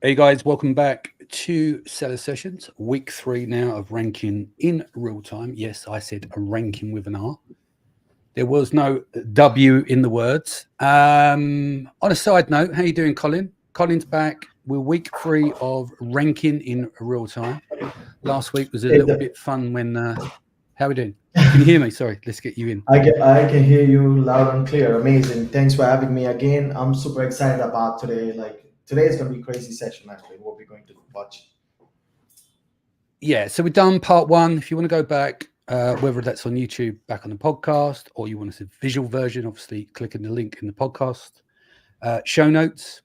Hey guys, welcome back to Seller Sessions, week 3 now of ranking in real time. Yes, I said a ranking with an R. There was no W in the words. On a side note, how you doing, Colin? Colin's back. We're week 3 of ranking in real time. Last week was a Hey, little bit fun when. How are we doing? Can you hear me? Sorry, let's get you in. I can hear you loud and clear. Amazing. Thanks for having me again. I'm super excited about today. Like today is gonna be a crazy session actually. What we're going to watch. Yeah, so we've done part 1. If you want to go back, whether that's on YouTube, back on the podcast, or you want to see the visual version, obviously clicking the link in the podcast show notes.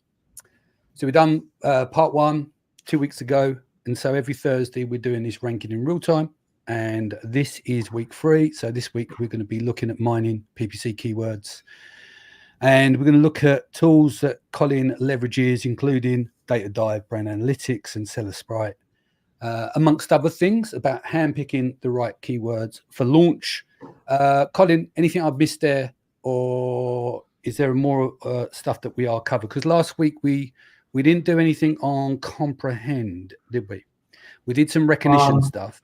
So we've done part 1 2 weeks ago, and so every Thursday we're doing this ranking in real time, and this is week 3. So this week we're going to be looking at mining PPC keywords, and we're going to look at tools that Colin leverages, including Datadive, Brand Analytics, and SellerSprite. Amongst other things, about handpicking the right keywords for launch. Colin, anything I've missed there, or is there more stuff that we are covered? Because last week we didn't do anything on comprehend, did we? We did some recognition Um, stuff.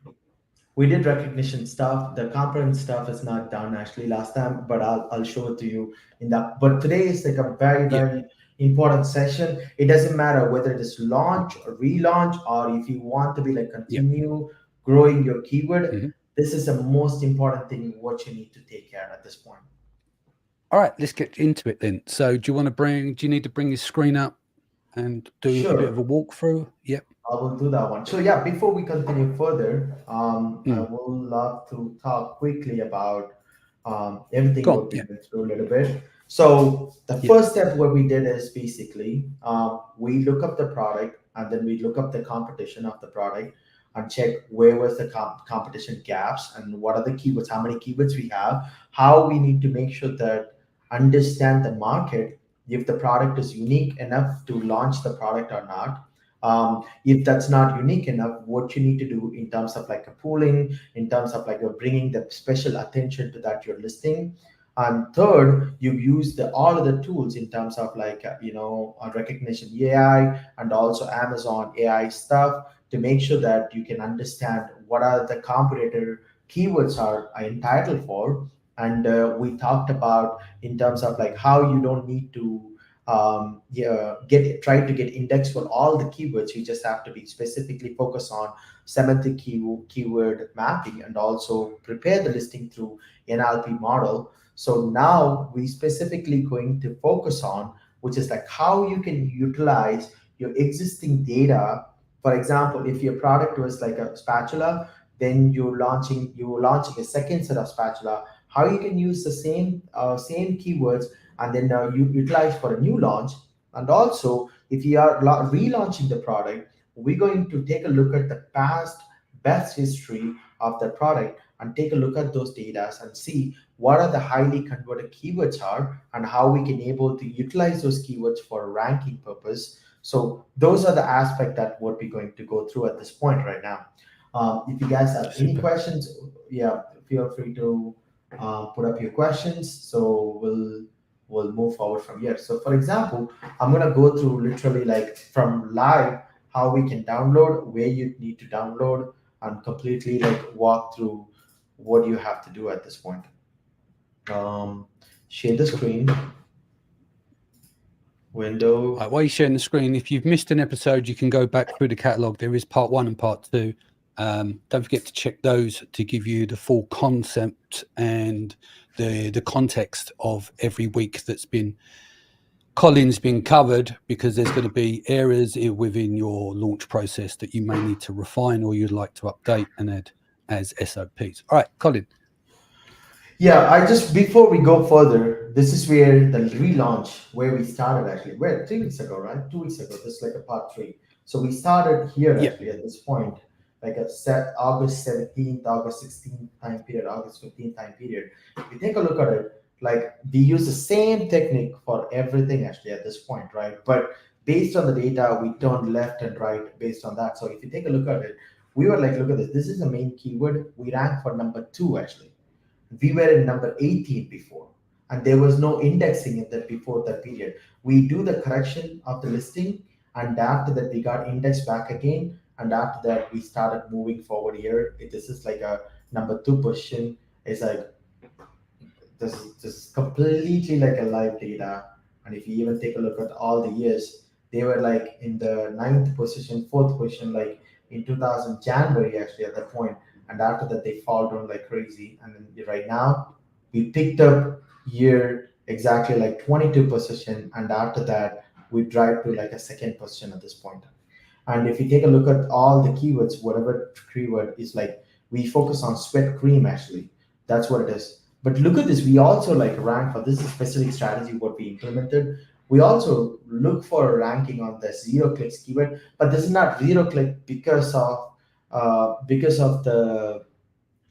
we did recognition stuff. The component stuff is not done actually last time, but I'll show it to you in that. But today is like a very Yeah. very important session. It doesn't matter whether it is launch or relaunch or if you want to be like Yeah. continue growing your keyword. Hmm. This is the most important thing what you need to take care at this point. All right, let's get into it then. So, do you need to bring your screen up and do a bit of a Sure. walkthrough? Yep. I will do that one. So yeah, before we continue further, I Mm. would love to talk quickly about everything Go on. what we Yeah. went through a little bit. So the Yeah. first step what we did is basically we look up the product and then we look up the competition of the product and check where was the competition gaps and what are the keywords, how many keywords we have, how we need to make sure that understand the market if the product is unique enough to launch the product or not. If that's not unique enough, what you need to do in terms of like a pooling, in terms of like bringing the special attention to that you're listing. And third, you use the all of the tools in terms of like recognition AI and also Amazon AI stuff to make sure that you can understand what are the competitor keywords are entitled for. And we talked about in terms of like how you don't need to yeah, get try to get index for all the keywords. You just have to be specifically focused on semantic keyword mapping and also prepare the listing through NLP model. So now we specifically going to focus on which is like how you can utilize your existing data. For example, if your product was like a spatula, then you're launching a second set of spatula. How you can use the same keywords and then you utilize for a new launch. And also, if you are relaunching the product, we're going to take a look at the past best history of the product and take a look at those data and see what are the highly converted keywords are and how we can able to utilize those keywords for a ranking purpose. So those are the aspect that what we're going to go through at this point right now. If you guys have any Super. questions, yeah, feel free to put up your questions. So we'll move forward from here. So for example, I'm gonna go through literally like from live how we can download, where you need to download, and completely like walk through what you have to do at this point. Um, Share the Cool. screen window. While you're sharing the screen, if you've missed an episode, you can go back through the catalog. There is part 1 and part 2. Don't forget to check those to give you the full concept and the context of every week that's been Colin's been covered, because there's going to be areas within your launch process that you may need to refine or you'd like to update and add as SOPs. All right, Colin. Yeah, I just before we go further, this is where the relaunch where we started actually. Where 3 weeks ago, right? 2 weeks ago. This is like a part three. So we started here Yeah. actually at this point, like a set August 17th, August 16th time period, August 15th time period. If you take a look at it, like we use the same technique for everything actually at this point, right? But based on the data, we turned left and right based on that. So if you take a look at it, we were like, look at this. This is the main keyword. We rank for number two actually. We were in number 18 before, and there was no indexing in that before that period. We do the correction of the listing, And after that, we got indexed back again. And after that, we started moving forward here. This is like a number 2 position. It's like this is completely like a live data. And if you even take a look at all the years, they were like in the ninth position, fourth position, like in 2000 January actually at that point. And after that, they fall down like crazy. And then right now, we picked up year exactly like 22 position, and after that, we drive to like a second position at this point. And if you take a look at all the keywords, whatever keyword is like, we focus on sweat cream actually. That's what it is. But look at this. We also like rank for this specific strategy what we implemented. We also look for ranking on the zero clicks keyword, but this is not zero click because of the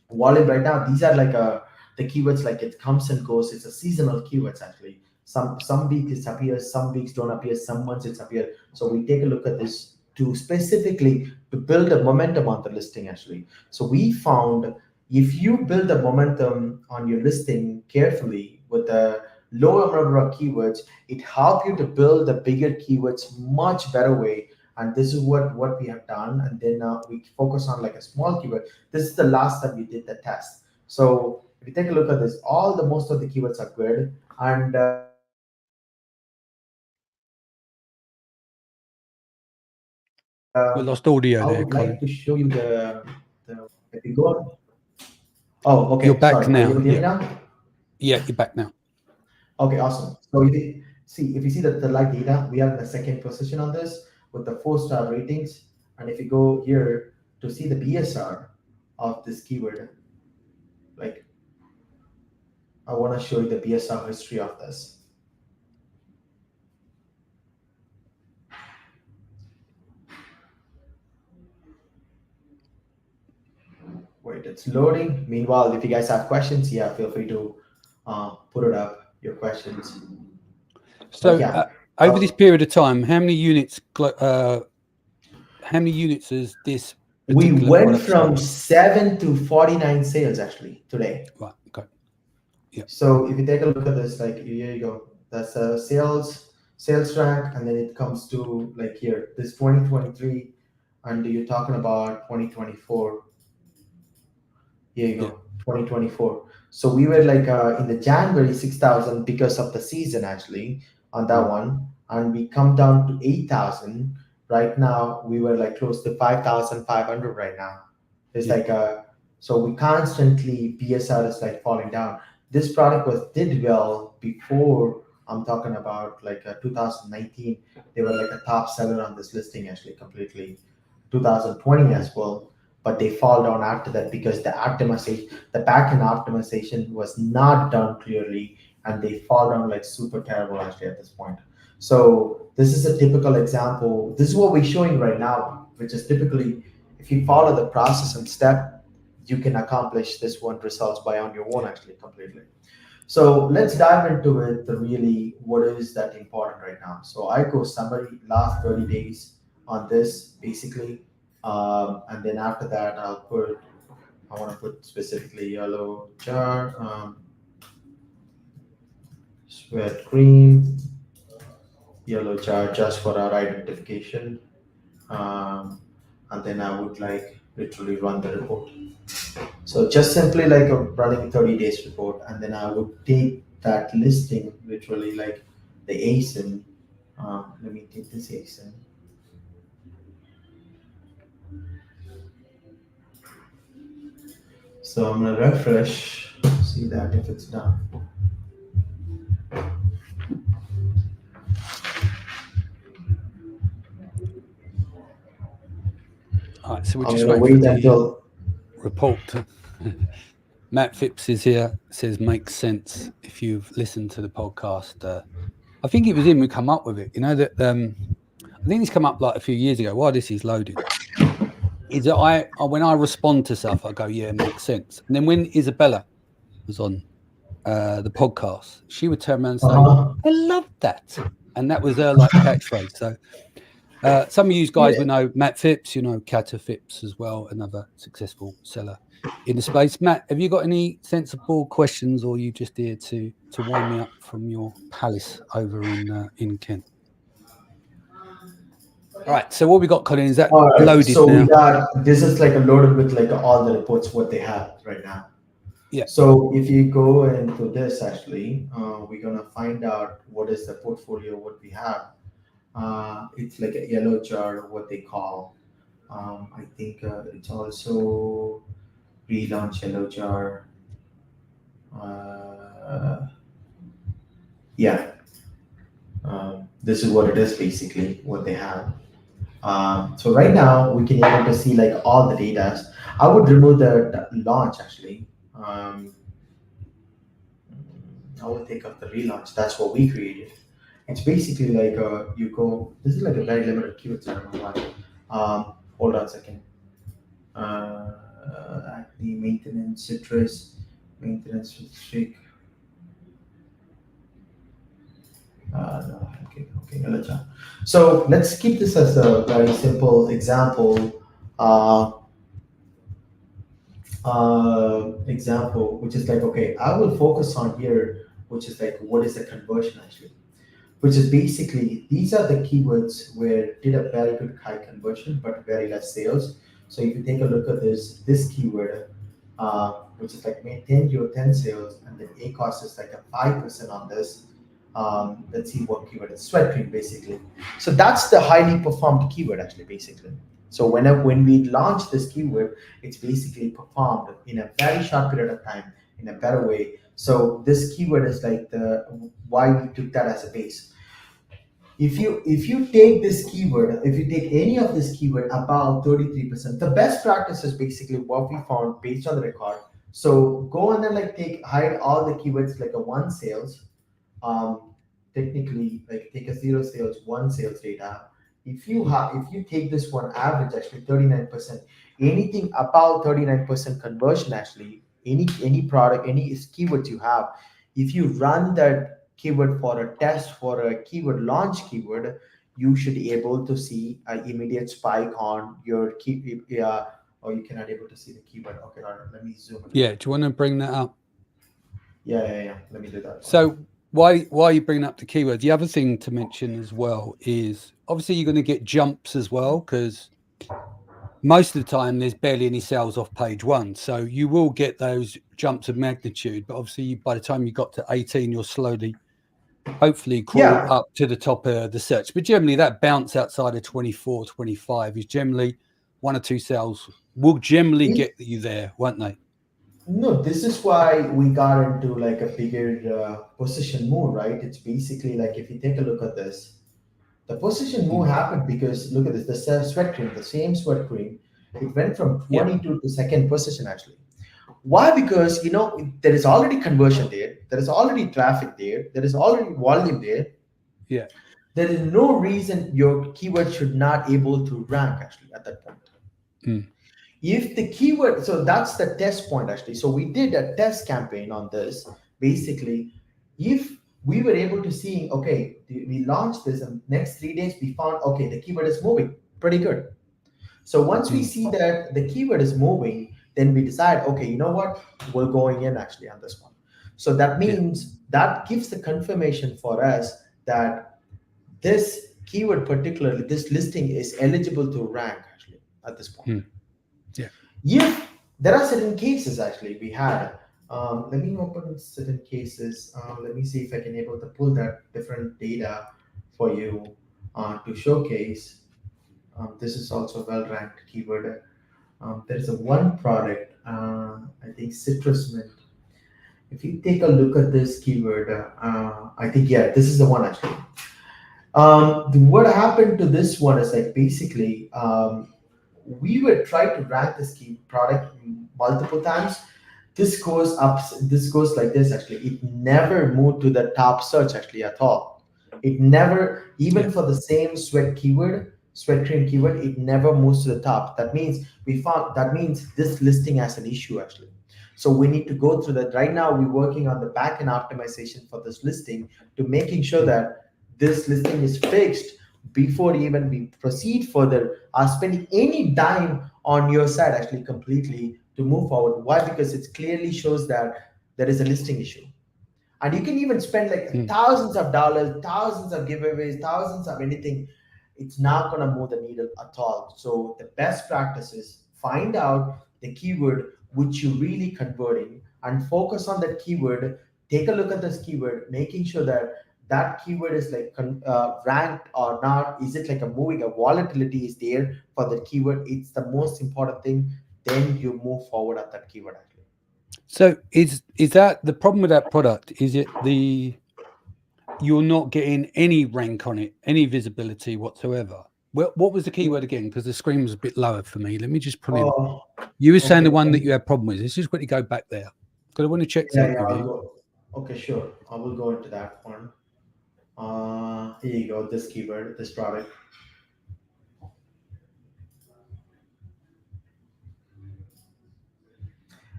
volume right now. These are like the keywords like it comes and goes. It's a seasonal keywords actually. Some weeks it appears, some weeks don't appear, some months it's appear. So we take a look at this to specifically to build a momentum on the listing actually. So we found if you build a momentum on your listing carefully with a lower number of keywords, it helps you to build the bigger keywords much better way. And this is what we have done. And then we focus on like a small keyword. This is the last time we did the test. So if you take a look at this, all the most of the keywords are good. And We lost audio I there, would Colin. like to show you the if you go on. Oh, okay. You're back Sorry. Are you now. able to hear me Yeah. now? Yeah, you're back now. Okay, awesome. So if you see the live data, we are in the second position on this with the 4-star ratings. And if you go here to see the BSR of this keyword, like I want to show you the BSR history of this. Wait, it's loading. Meanwhile, if you guys have questions, yeah, feel free to put it up, your questions. But So yeah, over this period of time, how many units has this we particular went product from sold? 7 to 49 sales actually today. Right. Okay. Yeah. So if you take a look at this, like here you go, that's a sales rank, and then it comes to like here, this 2023, and you're talking about 2024. Here you Yeah. go, 2024. So we were like in the January 6,000 because of the season actually on that one, and we come down to 8,000. Right now we were like close to 5,500 right now. It's Yeah. like so we constantly BSR is like falling down. This product was did well before. I'm talking about like 2019. They were like a top seller on this listing actually completely. 2020 as well, but they fall down after that because the optimization, the backend optimization was not done clearly, and they fall down like super terrible actually at this point. So this is a typical example. This is what we're showing right now, which is typically if you follow the process and step, you can accomplish this one results by on your own actually completely. So let's dive into it. The really what is that important right now? So I go summary last 30 days on this basically, and then after that I want to put specifically yellow jar, sweat green, yellow jar just for our identification, um, and then I would like literally run the report. So just simply like a running 30 days report, and then I would take that listing, literally like the ASIN. Let me take this ASIN. So I'm gonna refresh, see that if it's done. All right. So we're I'm just gonna waiting for wait the until report to. Matt Phipps is here. Says makes sense if you've listened to the podcast. I think it was him who come up with it. You know that I think it's come up like a few years ago. While this is loading, is that when I respond to stuff, I go, yeah, it makes sense. And then when Isabella was on the podcast, she would turn around and say, uh-huh. I love that. And that was her like catchphrase. So some of you guys Yeah. will know Matt Phipps, you know, Kata Phipps as well, another successful seller in the space. Matt, have you got any sensible questions, or are you just here to wind me up from your palace over in Kent? All right. So what we got, Colin, is that All right. loaded So we now? got, this is like a loaded with like all the reports, what they have right now. Yeah. So if you go into this, actually, we're gonna find out what is the portfolio, what we have. It's like a yellow jar, what they call. I think it's also relaunch yellow jar. Uh, yeah, this is what it is basically, what they have. So right now we can able to see like all the data. I would remove the launch actually. I will take up the relaunch. That's what we created. It's basically like you go. This is like a very limited keywords. I don't know why. Hold on a second. Acne, maintenance, citrus, maintenance, streak. No, okay, gotcha. So let's keep this as a very simple example. Uh, Example, which is like, okay, I will focus on here, which is like, what is the conversion actually? Which is basically, these are the keywords where did a very good high conversion, but very less sales. So if you take a look at this keyword, which is like maintain your 10 sales, and then A cost is like a 5% on this. Let's see what keyword is, sweat cream basically. So that's the highly performed keyword actually, basically. So when we launch this keyword, it's basically performed in a very short period of time in a better way. So this keyword is like the why we took that as a base. If you take this keyword, if you take any of this keyword about 33%, the best practice is basically what we found based on the record. So go and then like hide all the keywords like a one sales, technically like take a zero sales, one sales data. If you take this one average actually 39%, anything about 39% conversion actually, any product, any keywords you have, if you run that keyword for a test for a keyword launch keyword, you should be able to see an immediate spike on your key. Or you cannot able to see the keyword. Okay, all right, let me zoom in. Yeah. Do you want to bring that up? Yeah. Let me do that one. So why you bring up the keyword? The other thing to mention as well is obviously you're going to get jumps as well, because most of the time there's barely any sales off page one. So you will get those jumps of magnitude, but obviously by the time you got to 18, you'll slowly, hopefully crawl Yeah, up to the top of the search. But generally that bounce outside of 24, 25 is generally one or two sales will generally get you there, won't they? no, this is why we got into like a bigger position move, right? It's basically like if you take a look at this, the position move Mm. happened because look at this, sweat cream, the same sweat cream, it went from Yeah. 22 to second position actually. Why? Because there is already conversion there, there is already traffic there, there is already volume there. Yeah. There is no reason your keyword should not able to rank actually at that point. Mm. If the keyword, so that's the test point actually. So we did a test campaign on this. Basically, if we were able to see, okay, we launched this and next 3 days we found, okay, the keyword is moving pretty good. So once we Mm. see that the keyword is moving, then we decide, okay, you know what, we're going in actually on this one. So that Yeah. means that gives the confirmation for us that this keyword, particularly this listing, is eligible to rank actually at this point. Mm. Yeah. If there are certain cases actually we had, let me open certain cases. Let me see if I can able to pull that different data for you to showcase. This is also well ranked keyword. There is a one product, I think citrus mint. If you take a look at this keyword, I think yeah, this is the one actually. What happened to this one is like basically we would try to rank this key product multiple times. This goes up, this goes like this actually. It never moved to the top search actually at all. It never, even Yeah. for the same sweat keyword, sweat cream keyword, it never moves to the top. That means that means this listing has an issue actually. So we need to go through that. Right now, we're working on the backend optimization for this listing to making sure Mm. that this listing is fixed before even we proceed further, are spending any dime on your side actually completely to move forward. Why? Because it clearly shows that there is a listing issue. And you can even spend like Mm. thousands of dollars, thousands of giveaways, thousands of anything. it's not going to move the needle at all. So the best practice is find out the keyword which you really converting and focus on that keyword. Take a look at this keyword, making sure that that keyword is like ranked or not. Is it like a moving, a volatility is there for the keyword? It's the most important thing. Then you move forward at that keyword actually. So is that the problem with that product? Is it you're not getting any rank on it, any visibility whatsoever? Well, what was the keyword again? Because the screen was a bit lower for me. Let me just put in. Oh, You were saying okay. the one that you had problem with. Let's just quickly go back there because I want to check Yeah, something yeah, with I'll you. go. Okay, sure. I will go into that one. Here you go. This keyword, this product.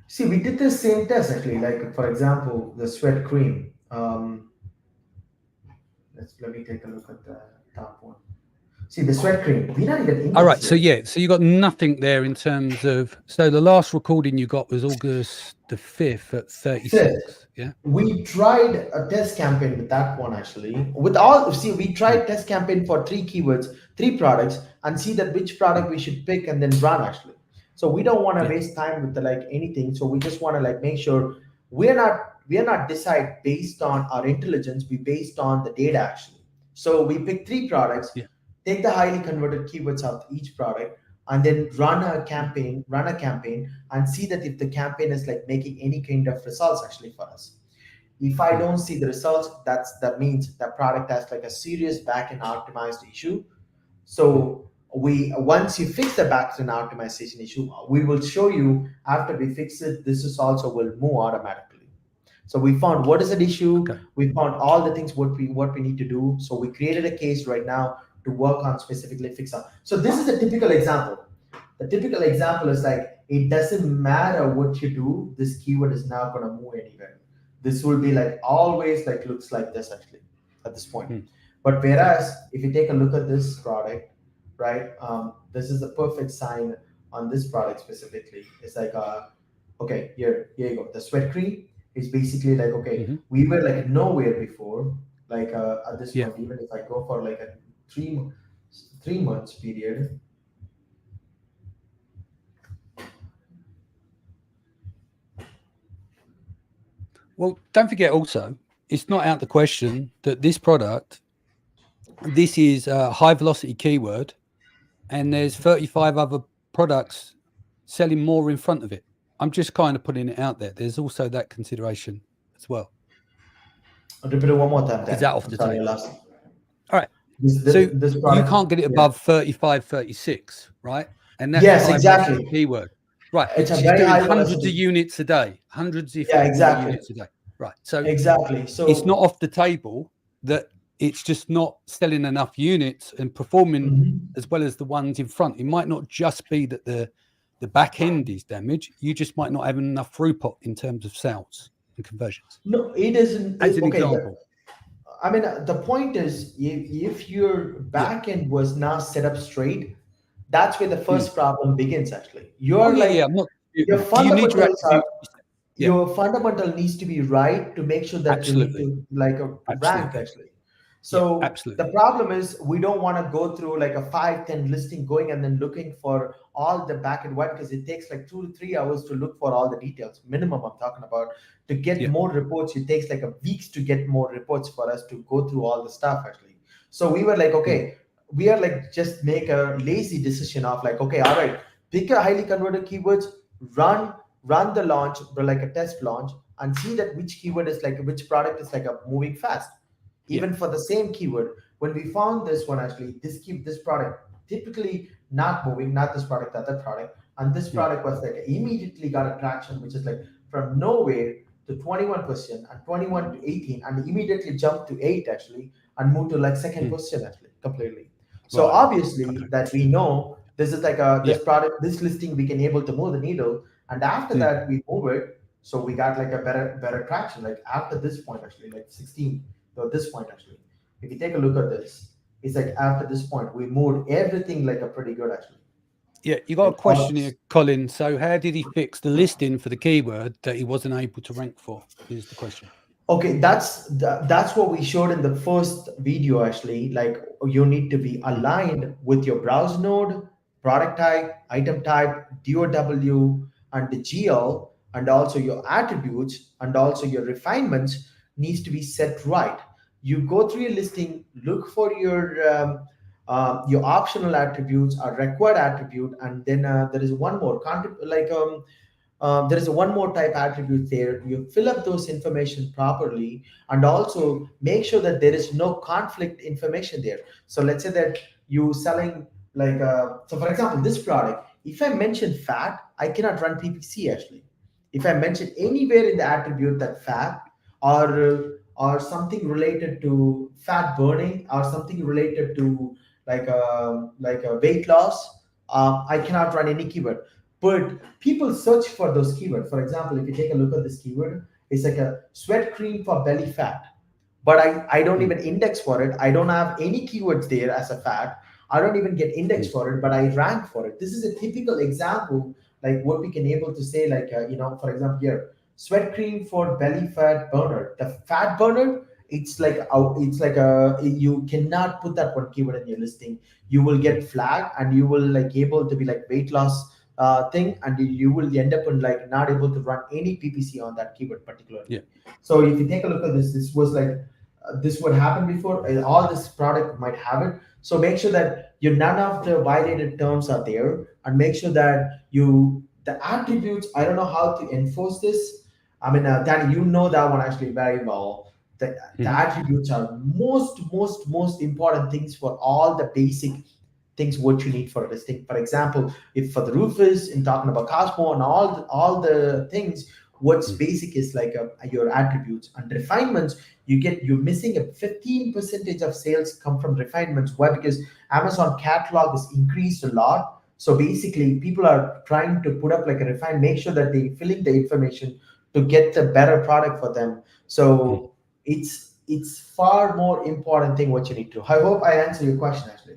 See, we did the same test actually. Like for example, the sweat cream. Let me take a look at the top one. See the sweat cream. We're not even All right. indexed So here. yeah. So you got nothing there in terms of. So the last recording you got was August the 5th at 36. Fifth, Yeah. we tried a test campaign with that one actually. With all, see, we Mm. tried test campaign for three keywords, three products, and see that which product Mm. we should pick and then run actually. So we don't want to Yeah. waste time with the like anything. So we just want to like make sure we're not decide based on our intelligence. We based on the data actually. So we pick three products, Yeah. take the highly converted keywords of each product, and then run a campaign and see that if the campaign is like making any kind of results actually for us. If I Mm. don't see the results, that means the product has like a serious backend optimized issue. Mm. So we once you fix the backend optimization issue, we will show you after we fix it, this is also will move automatically. So we found what is an issue. Okay. We found all the things what we need to do. So we created a case right now to work on specifically fix up. So this is a typical example. The typical example is like it doesn't matter what you do, this keyword is not going to move anywhere. This will be like always like looks like this actually at this point. Mm. But whereas if you take a look at this product, right, this is a perfect sign on this product specifically. It's like okay, here you go. The sweat cream is basically like okay, Mm-hmm. we were like nowhere before. Like at this Yeah. point, even if I go for like a three 3 months period. Well, don't forget also, it's not out the question that this product, this is a high velocity keyword, and there's 35 other products selling more in front of it. I'm just kind of putting it out there. There's also that consideration as well. I'll repeat it one more time. Is Then that off I'm the sorry, I table? lost. All right. This So this you product. can't get it Yeah. above 35, 36, right? And that's a Yes, high velocity exactly. keyword. Right. It's But a she's very doing high hundreds of velocity. units a day, hundreds, if Yeah, not more exactly. units a day. Right. So Exactly. it's not So off the table that it's just not selling enough units and performing mhm. as well as the ones in front. It might not just be that the back end is damaged. You just might not have enough throughput in terms of sales and conversions. No, it isn't. As an Okay, example. I mean, the point is, if your Yeah. back end was not set up straight, that's where the Mm. first problem begins. Actually, Oh you're yeah, yeah. like I'm not your disputing. Do you need your fundamentals are attribute? Yeah, your fundamental needs to be right to make sure that you need absolutely. to like a rank Absolutely. actually. Yeah, So the absolutely. problem is we don't want to go through like a 5-10 listing going and then looking for all the back and white because it takes like 2 to 3 hours to look for all the details minimum I'm talking about. To get Yeah. more reports it takes like a weeks to get more reports for us to go through all the stuff actually. So we were like Mm. okay, we are like just make a lazy decision of like okay, all right, pick a highly converted keywords, run the launch like a test launch and see that which keyword is like which product is like a moving fast. Yeah. Even for the same keyword, when we found this one actually this product typically not moving, not this product, other product, and this Mm. product was like immediately got a traction which is like from nowhere to 21% and 21 to 18 and immediately jumped to 8 actually and moved to like second Mm. position actually completely. So Right. obviously Okay. that we know this is like a Yeah. this product, this listing we can able to move the needle, and after Mm. that we move it. So we got like a better traction. Like after this point actually, like 16 to this point actually. If you take a look at this, it's like after this point we moved everything like a pretty good actually. Yeah. You got a Like all, question here, Colin. So how did he fix the listing for the keyword that he wasn't able to rank for? Is the question. Okay, that's what we showed in the first video actually. Like you need to be Mm, aligned with your browse node, product type, item type, DOW, and the GL, and also your attributes and also your refinements needs to be set right. You go through your listing, look for your optional attributes or required attribute, and then there is one more there is a one more type attribute there. You fill up those information properly and also make sure that there is no conflict information there. So let's say that you selling so for example, this product, if I mention fat, I cannot run PPC actually. If I mention anywhere in the attribute that fat or something related to fat burning or something related to like a weight loss, I cannot run any keyword. But people search for those keywords. For example, if you take a look at this keyword, it's like a sweat cream for belly fat. But I don't mm, even index for it. I don't have any keywords there as a fact. I don't even get index mm, for it, but I rank for it. This is a typical example, like what we can able to say, for example, here, sweat cream for belly fat burner. The fat burner, it's like a you cannot put that one keyword in your listing. You will get flagged, and you will like able to be like weight loss thing, and you will end up in like not able to run any PPC on that keyword yeah. particularly. So if you take a look at this, this was like this would happen before. All this product might have it. So make sure that you none of the violated terms are there, and make sure that you the attributes. I don't know how to enforce this. I mean, Danny, you know that one actually very well. The Mhm, attributes are most important things for all the basic things what you need for a listing. For example, if for the roofers in talking about Cosmo and all the things, what's mm, basic is like your attributes and refinements. You're missing a 15 percentage of sales come from refinements. Why? Because Amazon catalog is increased a lot. So basically, people are trying to put up like a refine, make sure that they filling the information to get the better product for them. mm. So it's far more important thing what you need to. I hope I answer your question actually.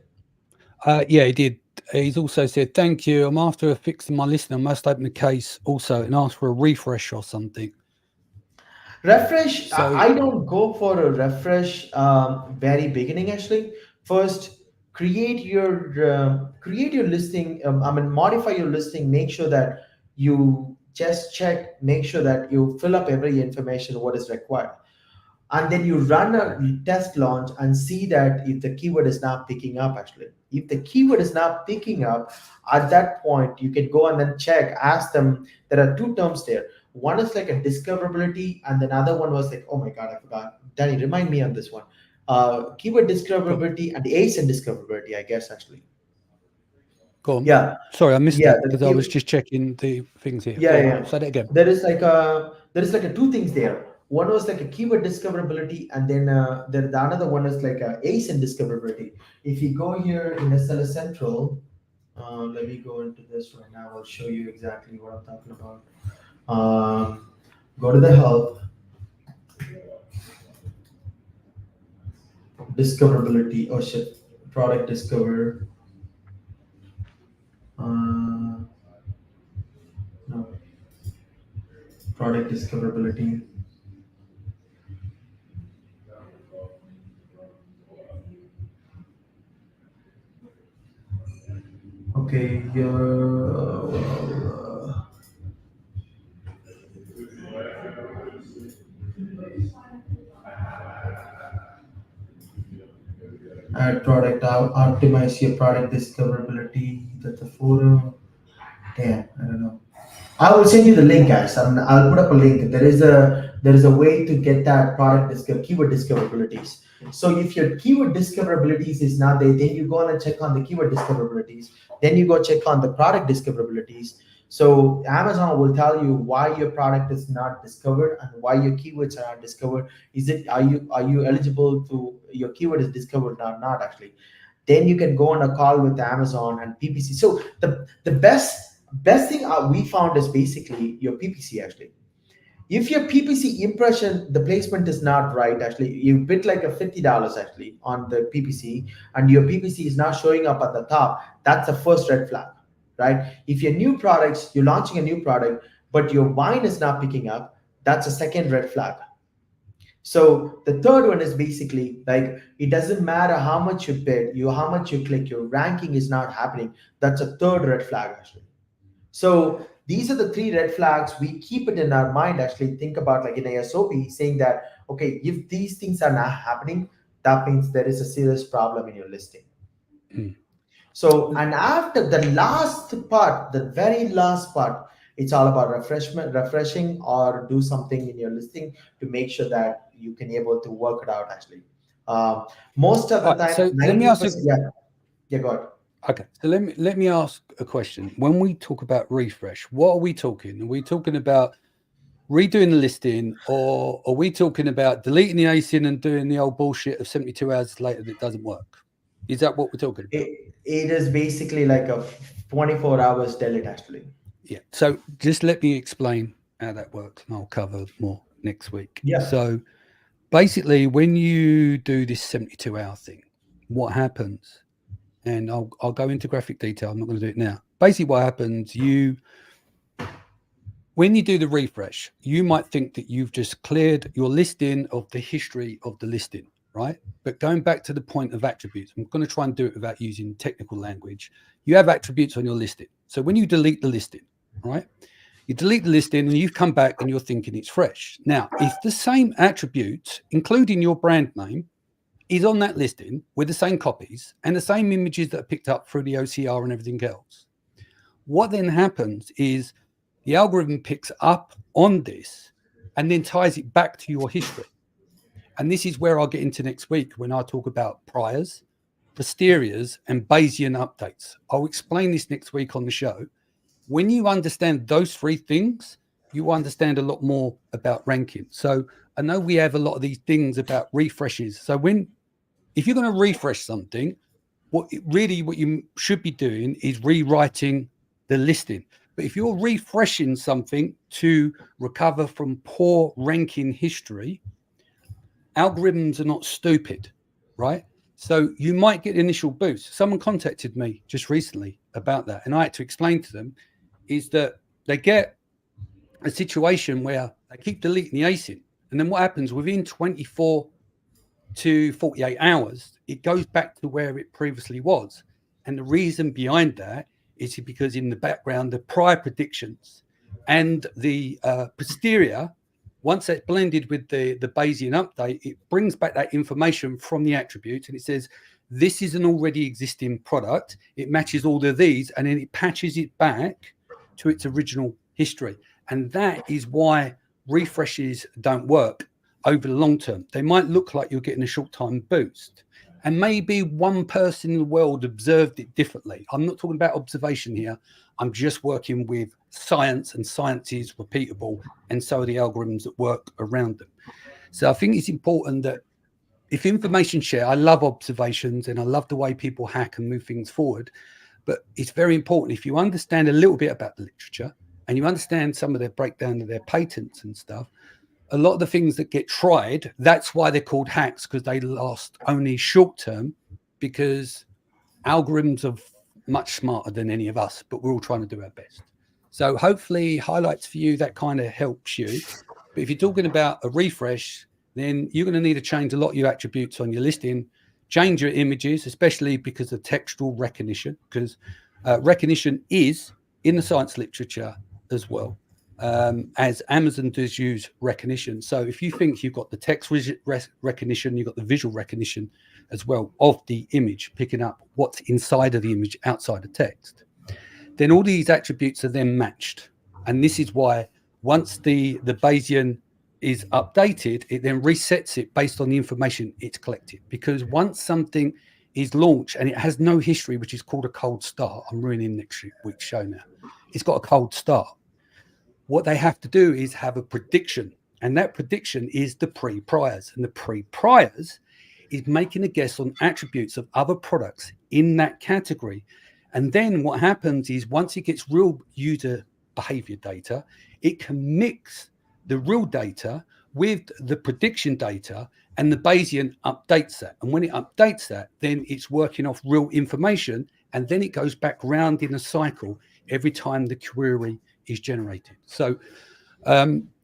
Yeah, he did. He's also said, "Thank you. I'm after fixing my listing. I must open the case also and ask for a refresh or something." Refresh, So, I don't go for a refresh very beginning actually. First, create your listing. I mean, modify your listing. Make sure that you just check. Make sure that you fill up every information what is required, and then you run a test launch and see that if the keyword is not picking up actually. If the keyword is not picking up, at that point you can go and then check, ask them. There are two terms there. One is like a discoverability, and the other one was like, oh my god, I forgot. Danny, remind me on this one. Keyword go on. discoverability and ace and discoverability, I guess actually. Go on. Yeah, Sorry, I missed yeah, that because I was just checking the things here. yeah, Go yeah, on. yeah. Say that again. There is like a two things there. One was like a keyword discoverability, and then the another one is like a ace and discoverability. If you go here in SLS Central, let me go into this right now. I'll show you exactly what I'm talking about. Go to the help, discoverability. Oh shit, product discover. Uh, no, product discoverability. Okay, add product out, optimize your product discoverability. That's a forum. Damn, I don't know. I will send you the link, guys. I'll put up a link. There is a way to get that keyword discoverabilities. So if your keyword discoverabilities is not there, then you go on and check on the keyword discoverabilities. Then you go check on the product discoverabilities. So Amazon will tell you why your product is not discovered and why your keywords are not discovered. Is it are you eligible to your keyword is discovered or not actually? Then you can go on a call with Amazon and PPC. So the best thing we found is basically your PPC actually. If your PPC impression, the placement is not right, actually, you bid like a $50 actually on the PPC, and your PPC is not showing up at the top, that's the first red flag, right? If your new products, you're launching a new product, but your wine is not picking up, that's a second red flag. So the third one is basically like it doesn't matter how much you bid, how much you click, your ranking is not happening. That's a third red flag actually. So these are the three red flags. We keep it in our mind. Actually, think about like in ASOP saying that okay, if these things are not happening, that means there is a serious problem in your listing. Mm. So, and after the last part, the very last part, it's all about refreshing or do something in your listing to make sure that you can able to work it out actually. Most of the All right, time, so let me ask 90%, you. yeah, go ahead. Okay, so let me ask a question. When we talk about refresh, what are we talking? Are we talking about redoing the listing, or are we talking about deleting the ASIN and doing the old bullshit of 72 hours later that doesn't work? Is that what we're talking about? It is basically like a 24 hours delete actually. Yeah. So just let me explain how that works, and I'll cover more next week. Yeah. So basically, when you do this 72-hour thing, what happens? And I'll go into graphic detail. I'm not going to do it now. Basically, what happens, when you do the refresh, you might think that you've just cleared your listing of the history of the listing, right? But going back to the point of attributes, I'm going to try and do it without using technical language. You have attributes on your listing. So when you delete the listing, right? You delete the listing and you've come back and you're thinking it's fresh. Now, if the same attributes, including your brand name, is on that listing with the same copies and the same images that are picked up through the OCR and everything else, what then happens is the algorithm picks up on this and then ties it back to your history. And this is where I'll get into next week when I talk about priors, posteriors, and Bayesian updates. I'll explain this next week on the show. When you understand those three things, you understand a lot more about ranking. So I know we have a lot of these things about refreshes. So if you're going to refresh something, what you should be doing is rewriting the listing. But if you're refreshing something to recover from poor ranking history, algorithms are not stupid, right? So you might get initial boost. Someone contacted me just recently about that, and I had to explain to them is that they get a situation where they keep deleting the ASIN, and then what happens within 24 to 48 hours, it goes back to where it previously was. And the reason behind that is because in the background, the prior predictions and the posterior, once that's blended with the Bayesian update, it brings back that information from the attributes and it says, this is an already existing product. It matches all of these and then it patches it back to its original history. And that is why refreshes don't work over the long term. They might look like you're getting a short-time boost. And maybe one person in the world observed it differently. I'm not talking about observation here. I'm just working with science, and science is repeatable, and so are the algorithms that work around them. So I think it's important that if information share, I love observations and I love the way people hack and move things forward, but it's very important if you understand a little bit about the literature and you understand some of their breakdown of their patents and stuff, a lot of the things that get tried, that's why they're called hacks, because they last only short term, because algorithms are much smarter than any of us, but we're all trying to do our best. So hopefully highlights for you, that kind of helps you. But if you're talking about a refresh, then you're going to need to change a lot of your attributes on your listing, change your images, especially because of textual recognition, because recognition is in the science literature as well. As Amazon does use recognition. So if you think you've got the text recognition, you've got the visual recognition as well of the image, picking up what's inside of the image outside of text, then all these attributes are then matched. And this is why once the Bayesian is updated, it then resets it based on the information it's collected. Because once something is launched and it has no history, which is called a cold start, I'm ruining next week's show now. It's got a cold start. What they have to do is have a prediction, and that prediction is the pre-priors. And the pre-priors is making a guess on attributes of other products in that category. And then what happens is once it gets real user behavior data, it can mix the real data with the prediction data, and the Bayesian updates that. And when it updates that, then it's working off real information, and then it goes back round in a cycle every time the query is generated. So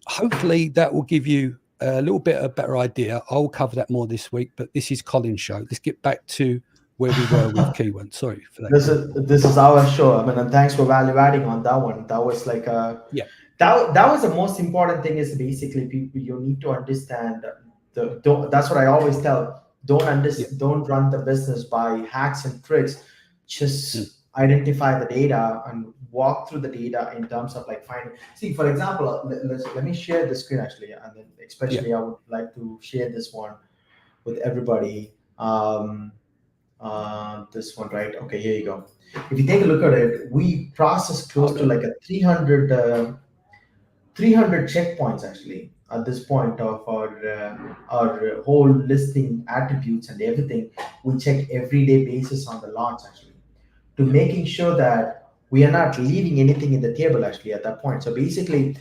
hopefully that will give you a little bit a better idea. I'll cover that more this week, but this is Colin's show. Let's get back to where we were with keywords. Sorry for that. This is our show. I mean, and thanks for value adding on that one. That was like Yeah. That was the most important thing. Is basically people, you need to understand that's what I always tell. Don't run the business by hacks and tricks. Just identify the data and walk through the data in terms of like finding. See, for example, let me share the screen actually, and then especially I would like to share this one with everybody. This one, right? Okay, here you go. If you take a look at it, we process close to like a 300 checkpoints actually at this point of our whole listing attributes and everything. We check everyday basis on the launch actually to making sure that we are not leaving anything in the table actually at that point. So basically,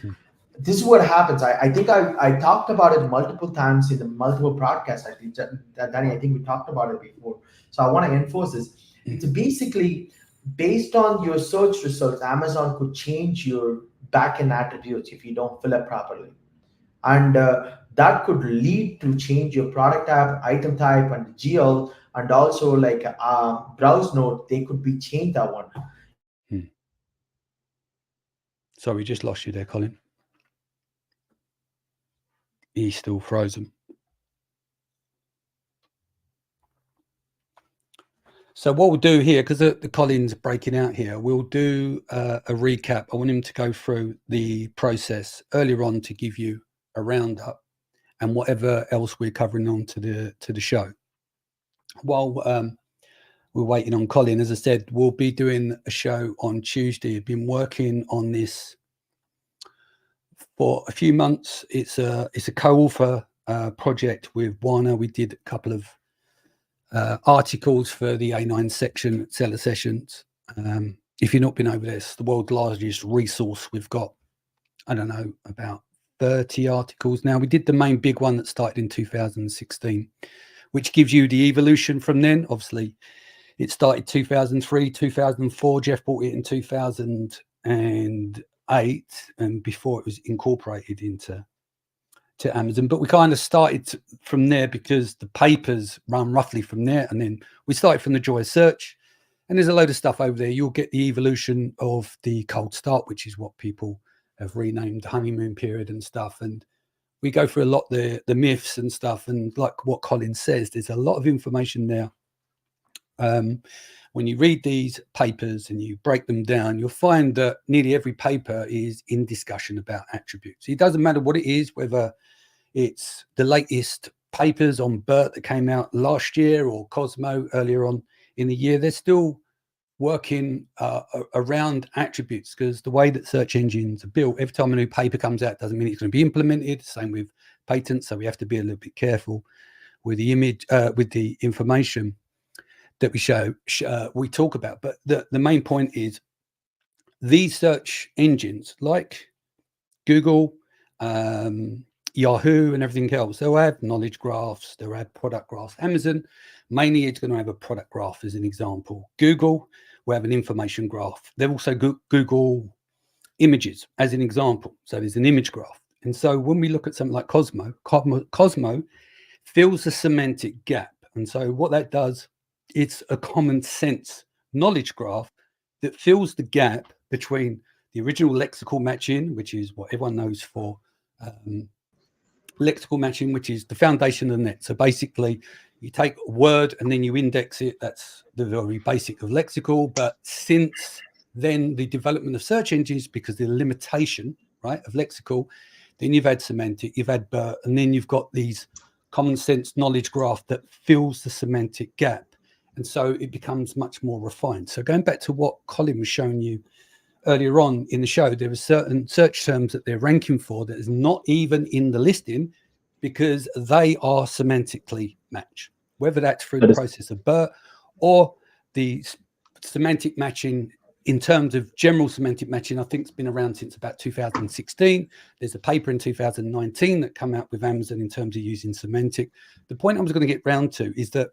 this is what happens. I think I talked about it multiple times in the multiple broadcasts actually. Danny, I think we talked about it before. So I want to enforce this. It's basically based on your search results, Amazon could change your backend attributes if you don't fill it properly. And that could lead to change your product type, item type, and GL, and also like browse node, they could be changed that one. Sorry, we just lost you there, Colin. He's still frozen. So what we'll do here, because the Colin's breaking out here, we'll do a recap. I want him to go through the process earlier on to give you a roundup and whatever else we're covering on to the show. While we're waiting on Colin, as I said, we'll be doing a show on Tuesday. I've been working on this for a few months. It's a co-author project with Warner. We did a couple of articles for the A9 section at Seller Sessions. If you've not been over there, it's the world's largest resource. We've got, I don't know, about 30 articles now. We did the main big one that started in 2016, which gives you the evolution from then. Obviously, it started 2003, 2004. Jeff bought it in 2008, and before it was incorporated into Amazon. But we kind of started from there because the papers run roughly from there, and then we started from the joy of search. And there's a load of stuff over there. You'll get the evolution of the cold start, which is what people have renamed honeymoon period and stuff. And we go through a lot the myths and stuff. And like what Colin says, there's a lot of information there. When you read these papers and you break them down, you'll find that nearly every paper is in discussion about attributes. It doesn't matter what it is, whether it's the latest papers on BERT that came out last year or Cosmo earlier on in the year. They're still working around attributes, because the way that search engines are built, every time a new paper comes out doesn't mean it's going to be implemented. Same with patents. So we have to be a little bit careful with the image, with the information that we talk about. But the main point is these search engines like Google, Yahoo and everything else, they'll have knowledge graphs, they'll have product graphs. Amazon, mainly it's going to have a product graph as an example. Google will have an information graph. They've also Google images as an example. So there's an image graph. And so when we look at something like Cosmo fills the semantic gap. And so what that does, it's a common sense knowledge graph that fills the gap between the original lexical matching, which is what everyone knows for lexical matching, which is the foundation of the net. So basically, you take a word and then you index it. That's the very basic of lexical. But since then, the development of search engines, because the limitation, right, of lexical, then you've had semantic, you've had BERT, and then you've got these common sense knowledge graph that fills the semantic gap. And so it becomes much more refined. So going back to what Colin was showing you earlier on in the show, there are certain search terms that they're ranking for that is not even in the listing because they are semantically matched, whether that's through the process of BERT or the semantic matching in terms of general semantic matching. I think it's been around since about 2016. There's a paper in 2019 that came out with Amazon in terms of using semantic. The point I was going to get round to is that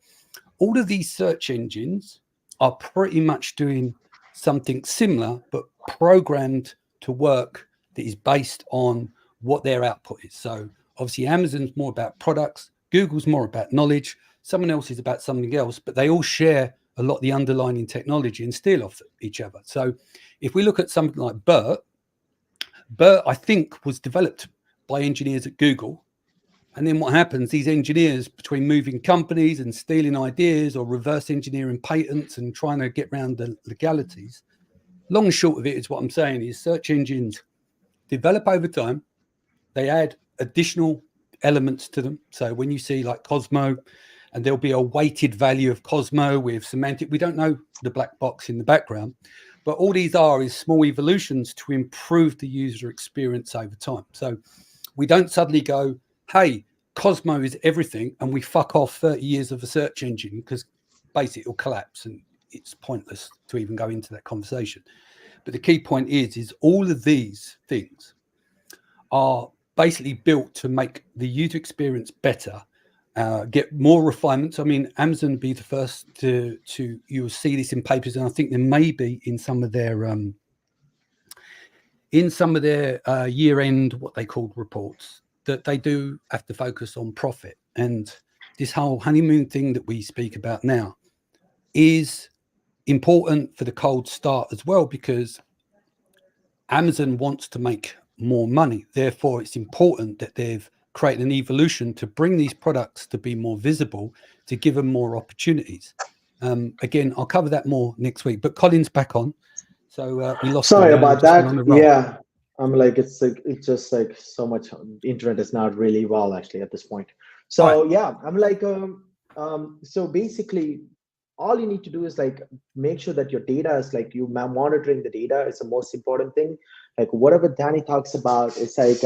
all of these search engines are pretty much doing something similar, but programmed to work that is based on what their output is. So Obviously, Amazon's more about products, Google's more about knowledge, someone else is about something else, but they all share a lot of the underlying technology and steal off each other. So if we look at something like BERT, I think, was developed by engineers at Google. And then what happens, these engineers, between moving companies and stealing ideas or reverse engineering patents and trying to get around the legalities, long and short of it is what I'm saying is search engines develop over time. They add additional elements to them. So when you see like Cosmo, and there'll be a weighted value of Cosmo with semantic, we don't know the black box in the background, but all these are is small evolutions to improve the user experience over time. So we don't suddenly go, hey, Cosmo is everything, and we fuck off 30 years of a search engine, because basically it'll collapse and it's pointless to even go into that conversation. But the key point is all of these things are basically built to make the user experience better, get more refinements. I mean, Amazon will be the first to you'll see this in papers, and I think there may be in some of their year-end, what they called reports, that they do have to focus on profit. And this whole honeymoon thing that we speak about now is important for the cold start as well, because Amazon wants to make more money. Therefore, it's important that they've created an evolution to bring these products to be more visible, to give them more opportunities. Again, I'll cover that more next week, but Colin's back on. So we lost. Sorry about that. Yeah, I'm like, it's just like so much. Internet is not really well actually at this point. So right. Yeah, I'm like, so basically, all you need to do is like make sure that your data is like you monitoring the data is the most important thing. Like whatever Danny talks about, it's like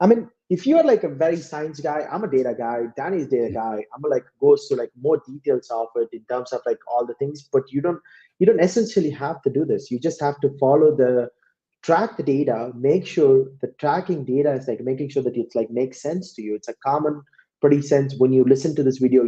I mean, if you're like a very science guy, I'm a data guy, Danny's data guy, I'm like goes to like more details of it in terms of like all the things, but you don't essentially have to do this. You just have to track the data, make sure the tracking data is like making sure that it's like makes sense to you. It's a common pretty sense when you listen to this video.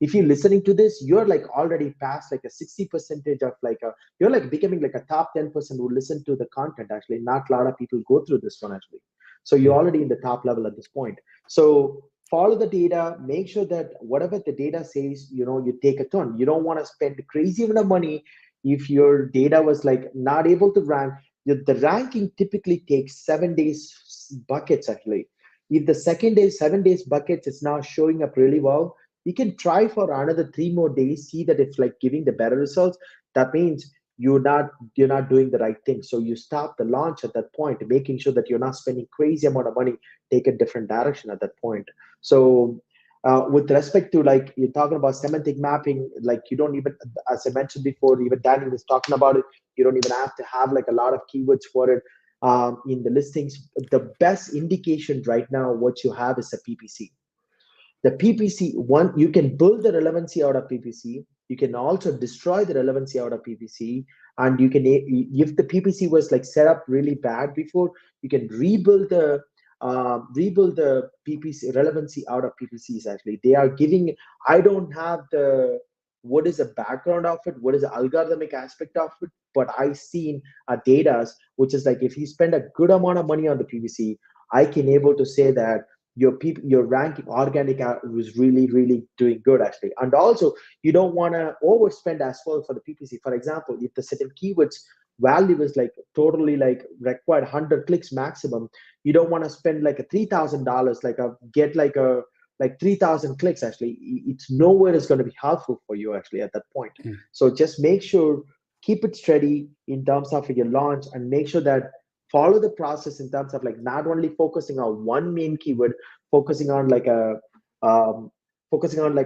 If you're listening to this, you're like already past like a 60% of like you're like becoming like a top 10% who listen to the content. Actually, not a lot of people go through this one actually. So you're already in the top level at this point. So follow the data, make sure that whatever the data says, you take a turn. You don't want to spend crazy amount of money if your data was like not able to rank. The ranking typically takes 7 days buckets actually. If the second day, 7 days buckets is now showing up really well, you can try for another 3 more days, see that it's like giving the better results. That means you're not doing the right thing. So you stop the launch at that point, making sure that you're not spending crazy amount of money, take a different direction at that point. So with respect to like you're talking about semantic mapping, like you don't even, as I mentioned before, even Danny was talking about it, you don't even have to have like a lot of keywords for it. In the listings, the best indication right now, what you have is a PPC. The PPC, one, you can build the relevancy out of PPC. You can also destroy the relevancy out of PPC. And you can, if the PPC was like set up really bad before, you can rebuild the PPC relevancy out of PPCs. Actually, they are giving. I don't have what is the background of it, what is the algorithmic aspect of it, but I've seen data which is like if you spend a good amount of money on the PPC, I can able to say that your ranking organic was really doing good actually. And also you don't want to overspend as well for the PPC. For example, if the certain keywords value is like totally like required 100 clicks maximum, you don't want to spend like a $3,000 get like 3,000 clicks. Actually, it's nowhere is going to be helpful for you actually at that point. So just make sure, keep it steady in terms of your launch, and make sure that follow the process in terms of like not only focusing on one main keyword, focusing on like a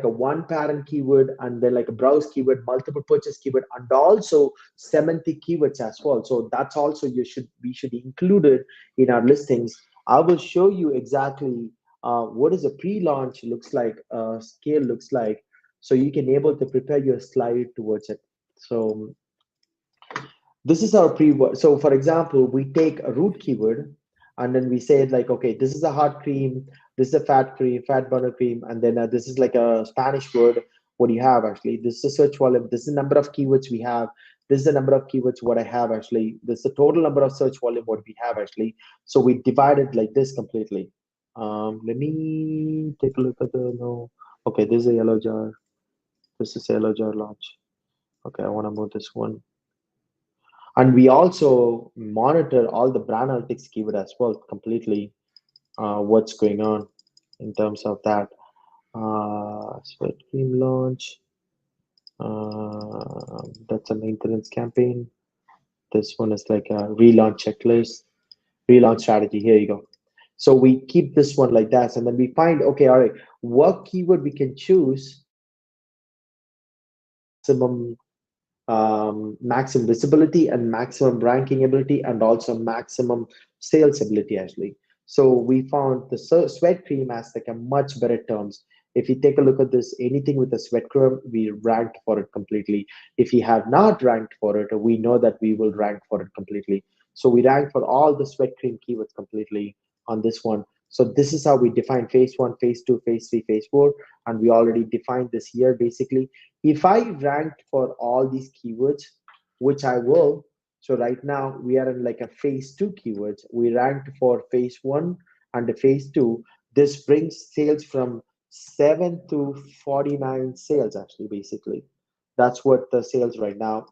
one parent keyword, and then like a browse keyword, multiple purchase keyword, and also semantic keywords as well. So that's also we should include it in our listings. I will show you exactly what is a pre-launch looks like, scale looks like, so you can able to prepare your slide towards it. So this is our so for example, we take a root keyword and then we say like, okay, this is a hard cream, this is a fat cream, fat burner cream, and then this is like a Spanish word. What do you have actually? This is a search volume, this is the number of keywords we have, this is the number of keywords what I have actually, this is the total number of search volume what we have actually. So we divide it like this completely. Let me take a look at the no. Okay, this is a yellow jar. This is a yellow jar launch. Okay, I want to move this one. And we also monitor all the brand analytics keyword as well completely. What's going on in terms of that. Sweat cream launch. That's a maintenance campaign. This one is like a relaunch checklist, relaunch strategy. Here you go. So we keep this one like that, and then we find, okay, all right, what keyword we can choose maximum maximum visibility and maximum ranking ability and also maximum sales ability actually. So we found the sweat cream as like a much better terms. If you take a look at this, anything with the sweat cream, we ranked for it completely. If you have not ranked for it, we know that we will rank for it completely. So we rank for all the sweat cream keywords completely on this one. So this is how we define phase one, phase two, phase three, phase four, and we already defined this here basically. If I ranked for all these keywords, which I will, so right now we are in like a phase two keywords. We ranked for phase one and the phase two. This brings sales from 7 to 49 sales actually, basically. That's what the sales right now.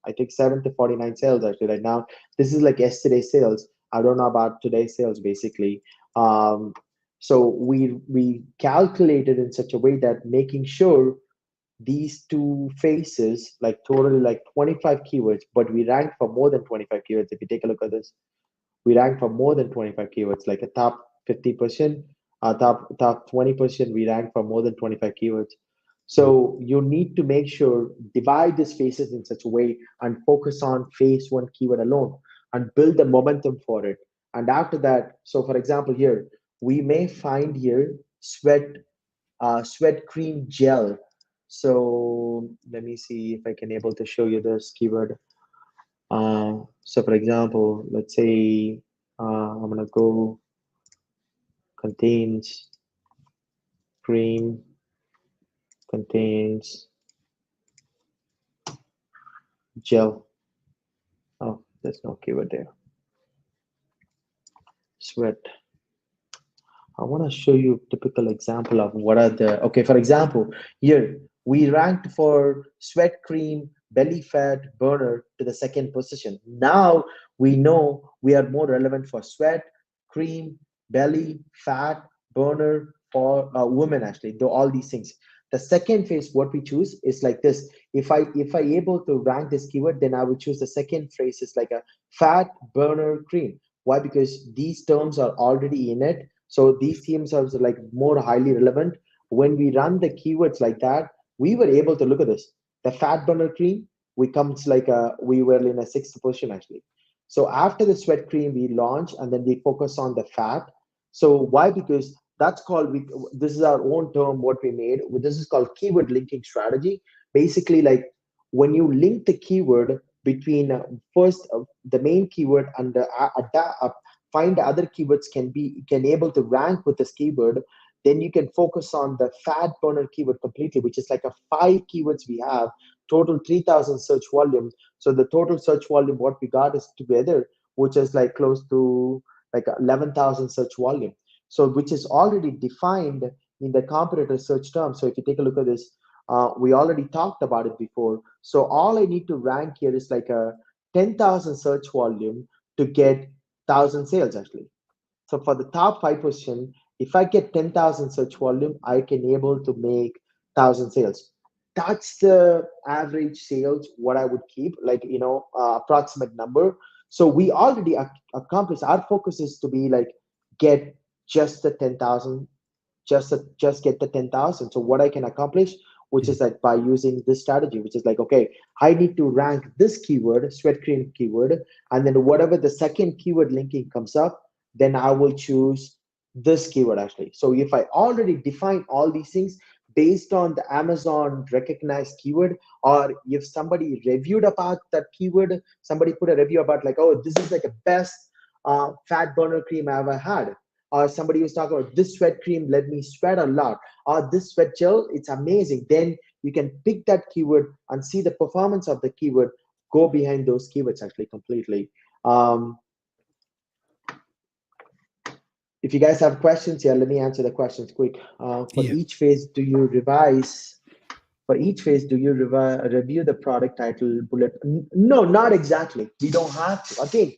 I think 7 to 49 sales actually right now. This is like yesterday's sales. I don't know about today's sales basically. Um, so we calculated in such a way that making sure these two phases like totally like 25 keywords, but we rank for more than 25 keywords. If you take a look at this, we rank for more than 25 keywords, like a top 50%, top 20%, we rank for more than 25 keywords. So you need to make sure divide these phases in such a way and focus on phase one keyword alone and build the momentum for it. And after that, so for example here, we may find here sweat cream gel. So let me see if I can able to show you this keyword. So for example, let's say I'm gonna go contains cream, contains gel. Oh, there's no keyword there. Sweat. I want to show you a typical example of what are the, okay, for example, here we ranked for sweat cream, belly fat, burner to the second position. Now we know we are more relevant for sweat, cream, belly, fat, burner for women actually, do all these things. The second phase, what we choose is like this. If I able to rank this keyword, then I would choose the second phrase is like a fat burner cream. Why? Because these terms are already in it, so these themes are like more highly relevant. When we run the keywords like that, we were able to look at this. The fat burner cream, we comes like we were in a sixth position actually. So after the sweat cream, we launch and then we focus on the fat. So why? Because that's called this is our own term what we made. This is called keyword linking strategy. Basically, like when you link the keyword between first the main keyword and the find the other keywords can able to rank with this keyword, then you can focus on the fat burner keyword completely, which is like a 5 keywords we have total 3,000 search volume. So the total search volume what we got is together, which is like close to like 11,000 search volume. So which is already defined in the competitor search term. So if you take a look at this, we already talked about it before. So all I need to rank here is like a 10,000 search volume to get 1,000 sales actually. So for the top 5%, if I get 10,000 search volume, I can able to make 1,000 sales. That's the average sales what I would keep, like approximate number. So we already accomplished. Our focus is to be like get just the 10,000, just get the 10,000. So what I can accomplish, which is like by using this strategy, which is like, okay, I need to rank this keyword, sweat cream keyword, and then whatever the second keyword linking comes up, then I will choose this keyword actually. So if I already define all these things based on the Amazon recognized keyword, or if somebody reviewed about that keyword, somebody put a review about like, oh, this is like a best fat burner cream I ever had, or somebody was talking about this sweat cream let me sweat a lot, or this sweat gel, it's amazing, then you can pick that keyword and see the performance of the keyword go behind those keywords actually completely. If you guys have questions here, let me answer the questions quick. For Yeah. each phase, do you revise? For each phase, do you review the product title bullet? No, not exactly. We don't have to. Again,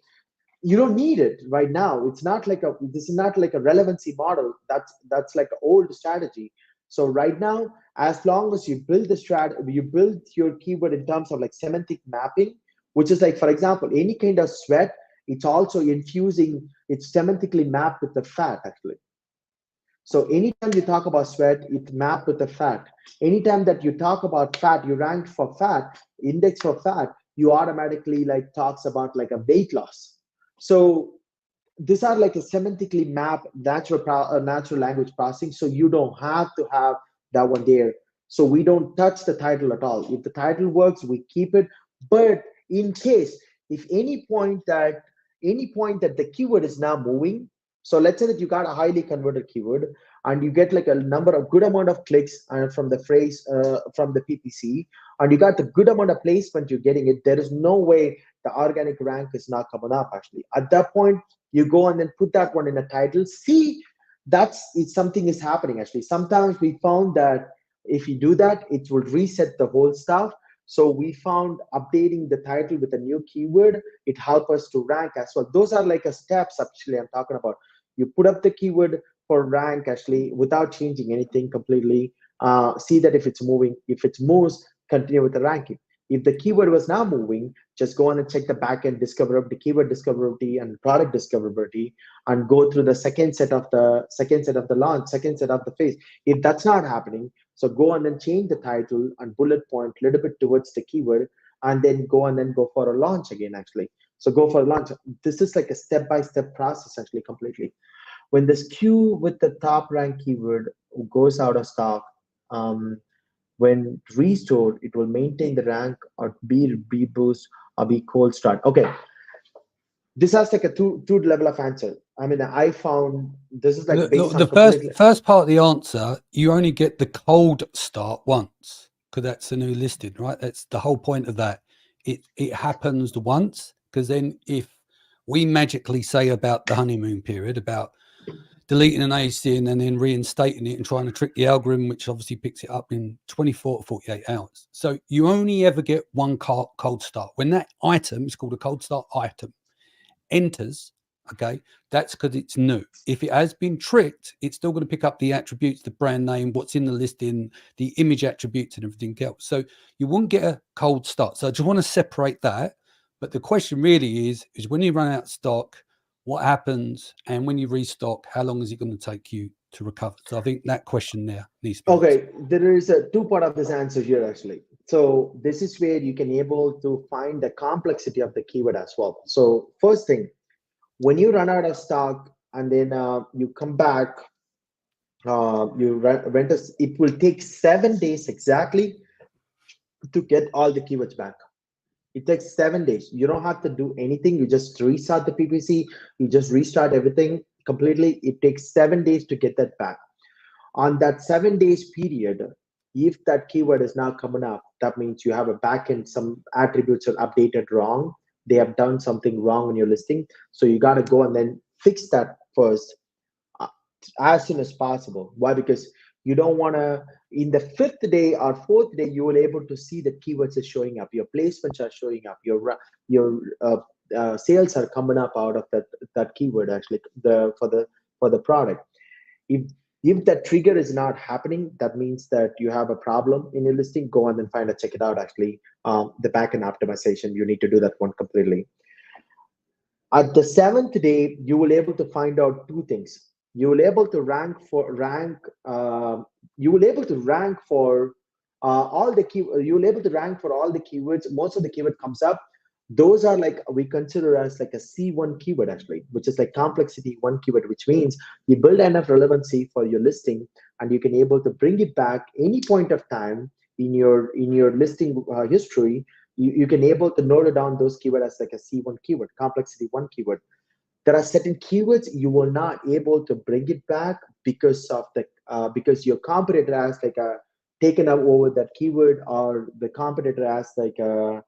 you don't need it right now. It's not like this is not like a relevancy model. That's like an old strategy. So right now, as long as you build the you build your keyword in terms of like semantic mapping, which is like, for example, any kind of sweat, it's also infusing, it's semantically mapped with the fat actually. So anytime you talk about sweat, it mapped with the fat. Anytime that you talk about fat, you rank for fat, index for fat, you automatically like talks about like a weight loss. So these are like a semantically mapped natural language processing. So you don't have to have that one there. So we don't touch the title at all. If the title works, we keep it. But in case, if any point that the keyword is now moving, so let's say that you got a highly converted keyword and you get like a good amount of clicks from the phrase from the PPC, and you got the good amount of placement you're getting it, there is no way the organic rank is not coming up actually. At that point, you go and then put that one in a title. See, something is happening actually. Sometimes we found that if you do that, it will reset the whole stuff. So we found updating the title with a new keyword, it helps us to rank as well. Those are like a steps actually I'm talking about. You put up the keyword for rank actually without changing anything completely. See that if it's moving. If it moves, continue with the ranking. If the keyword was now moving, just go on and check the backend discoverability, keyword discoverability, and product discoverability, and go through the second set of the launch, second set of the phase. If that's not happening, so go on and change the title and bullet point a little bit towards the keyword, and then go for a launch again. Actually, so go for a launch. This is like a step-by-step process actually completely. When the SKU with the top rank keyword goes out of stock, when restored, it will maintain the rank or be boost or be cold start. Okay, this has like a two level of answer. I mean, I found this is like based on the first part of the answer. You only get the cold start once because that's a new listing, right? That's the whole point of that. It happens once, because then if we magically say about the honeymoon period, about deleting an ASIN and then reinstating it and trying to trick the algorithm, which obviously picks it up in 24 to 48 hours. So you only ever get one cold start. When that item is called a cold start item, enters, okay, that's because it's new. If it has been tricked, it's still going to pick up the attributes, the brand name, what's in the listing, the image attributes and everything else. So you won't get a cold start. So I just want to separate that. But the question really is when you run out of stock, what happens? And when you restock, how long is it going to take you to recover? So I think that question there needs to be okay, there is a two part of this answer here actually. So this is where you can able to find the complexity of the keyword as well. So first thing, when you run out of stock and then you come back, it will take 7 days exactly to get all the keywords back. It takes 7 days. You don't have to do anything. You just restart the PPC. You just restart everything completely. It takes 7 days to get that back. On that 7 days period, if that keyword is now coming up, that means you have a backend, some attributes are updated wrong. They have done something wrong in your listing. So you got to go and then fix that first as soon as possible. Why? Because you don't want to, in the 5th day or 4th day, you will able to see that keywords are showing up, your placements are showing up, your sales are coming up out of that keyword actually for the product. If that trigger is not happening, that means that you have a problem in your listing. Go on and check it out actually. The backend optimization, you need to do that one completely. At the 7th day, you will able to find out two things. You will able to rank for all the key. You will able to rank for all the keywords. Most of the keyword comes up. Those are like we consider as like a C1 keyword actually, which is like complexity 1 keyword, which means you build enough relevancy for your listing, and you can able to bring it back any point of time in your listing history. You can able to note it down those keyword as like a C1 keyword, complexity 1 keyword. There are certain keywords you will not able to bring it back because of the because your competitor has like taken up over that keyword, or the competitor has like a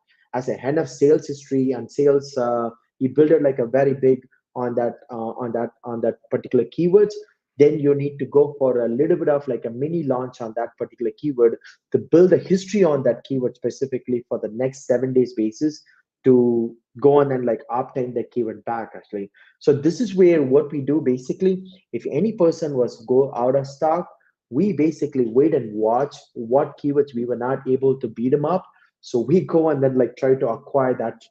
enough sales history and sales. You build it like a very big on that particular keywords, then you need to go for a little bit of like a mini launch on that particular keyword to build a history on that keyword specifically for the next 7 days basis to go on and like obtain the keyword back actually. So this is where what we do basically, if any person was go out of stock, we basically wait and watch what keywords we were not able to beat them up. So we go and then like try to acquire that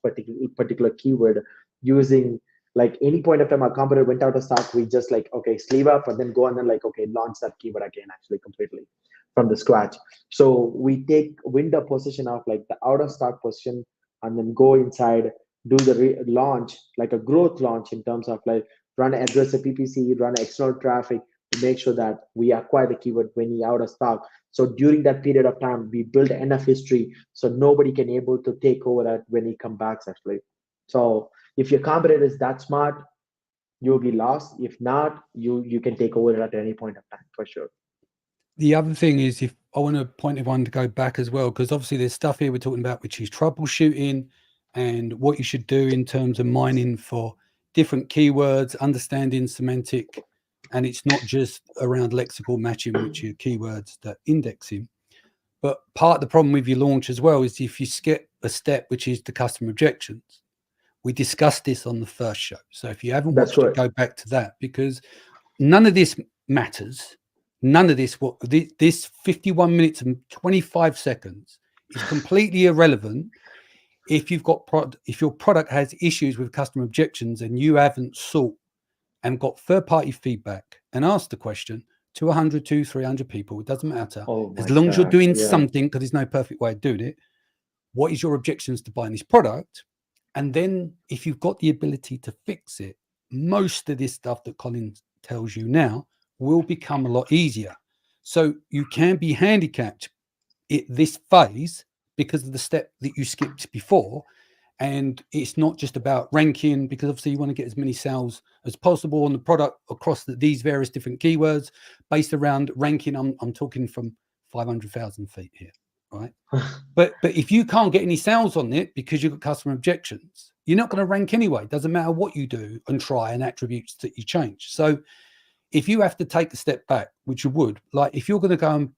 particular keyword using like any point of time our competitor went out of stock, we just like, okay, sleeve up and then go and then like, okay, launch that keyword again actually completely from the scratch. So we win the position of like the out of stock position and then go inside, do the launch, like a growth launch in terms of like run address a PPC, run external traffic to make sure that we acquire the keyword when he out of stock. So during that period of time, we build enough history so nobody can able to take over that when he comes back actually. So if your competitor is that smart, you'll be lost. If not, you can take over at any point of time for sure. The other thing is, if I want to point everyone to go back as well, because obviously there's stuff here we're talking about, which is troubleshooting and what you should do in terms of mining for different keywords, understanding semantic, and it's not just around lexical matching, which are keywords that indexing. But part of the problem with your launch as well is if you skip a step, which is the customer objections. We discussed this on the first show. So if you haven't watched it, go back to that, because none of this matters. None of this, this 51 minutes and 25 seconds is completely irrelevant if you've got if your product has issues with customer objections and you haven't sought and got third-party feedback and asked the question to 100, 200, 300 people. It doesn't matter. As long as you're doing something, because there's no perfect way of doing it. What is your objections to buying this product? And then if you've got the ability to fix it, most of this stuff that Colin tells you now will become a lot easier. So you can be handicapped at this phase because of the step that you skipped before. And it's not just about ranking, because obviously you want to get as many sales as possible on the product across these various different keywords based around ranking. I'm talking from 500,000 feet here, right? But if you can't get any sales on it because you've got customer objections, you're not going to rank anyway. Doesn't matter what you do and try and attributes that you change. So if you have to take a step back, which you would, like if you're going to go and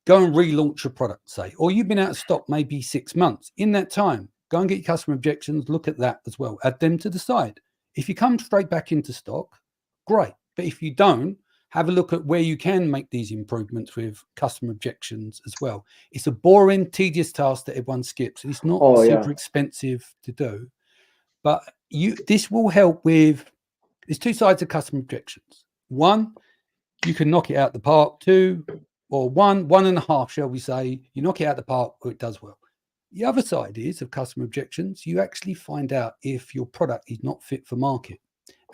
relaunch your product, say, or you've been out of stock maybe 6 months, in that time, go and get your customer objections, look at that as well, add them to the side. If you come straight back into stock, great. But if you don't, have a look at where you can make these improvements with customer objections as well. It's a boring, tedious task that everyone skips. It's not super expensive to do, but this will help with, there's two sides of customer objections. One, you can knock it out the park. Two, or one and a half, shall we say, you knock it out the park or it does well. The other side is of customer objections, you actually find out if your product is not fit for market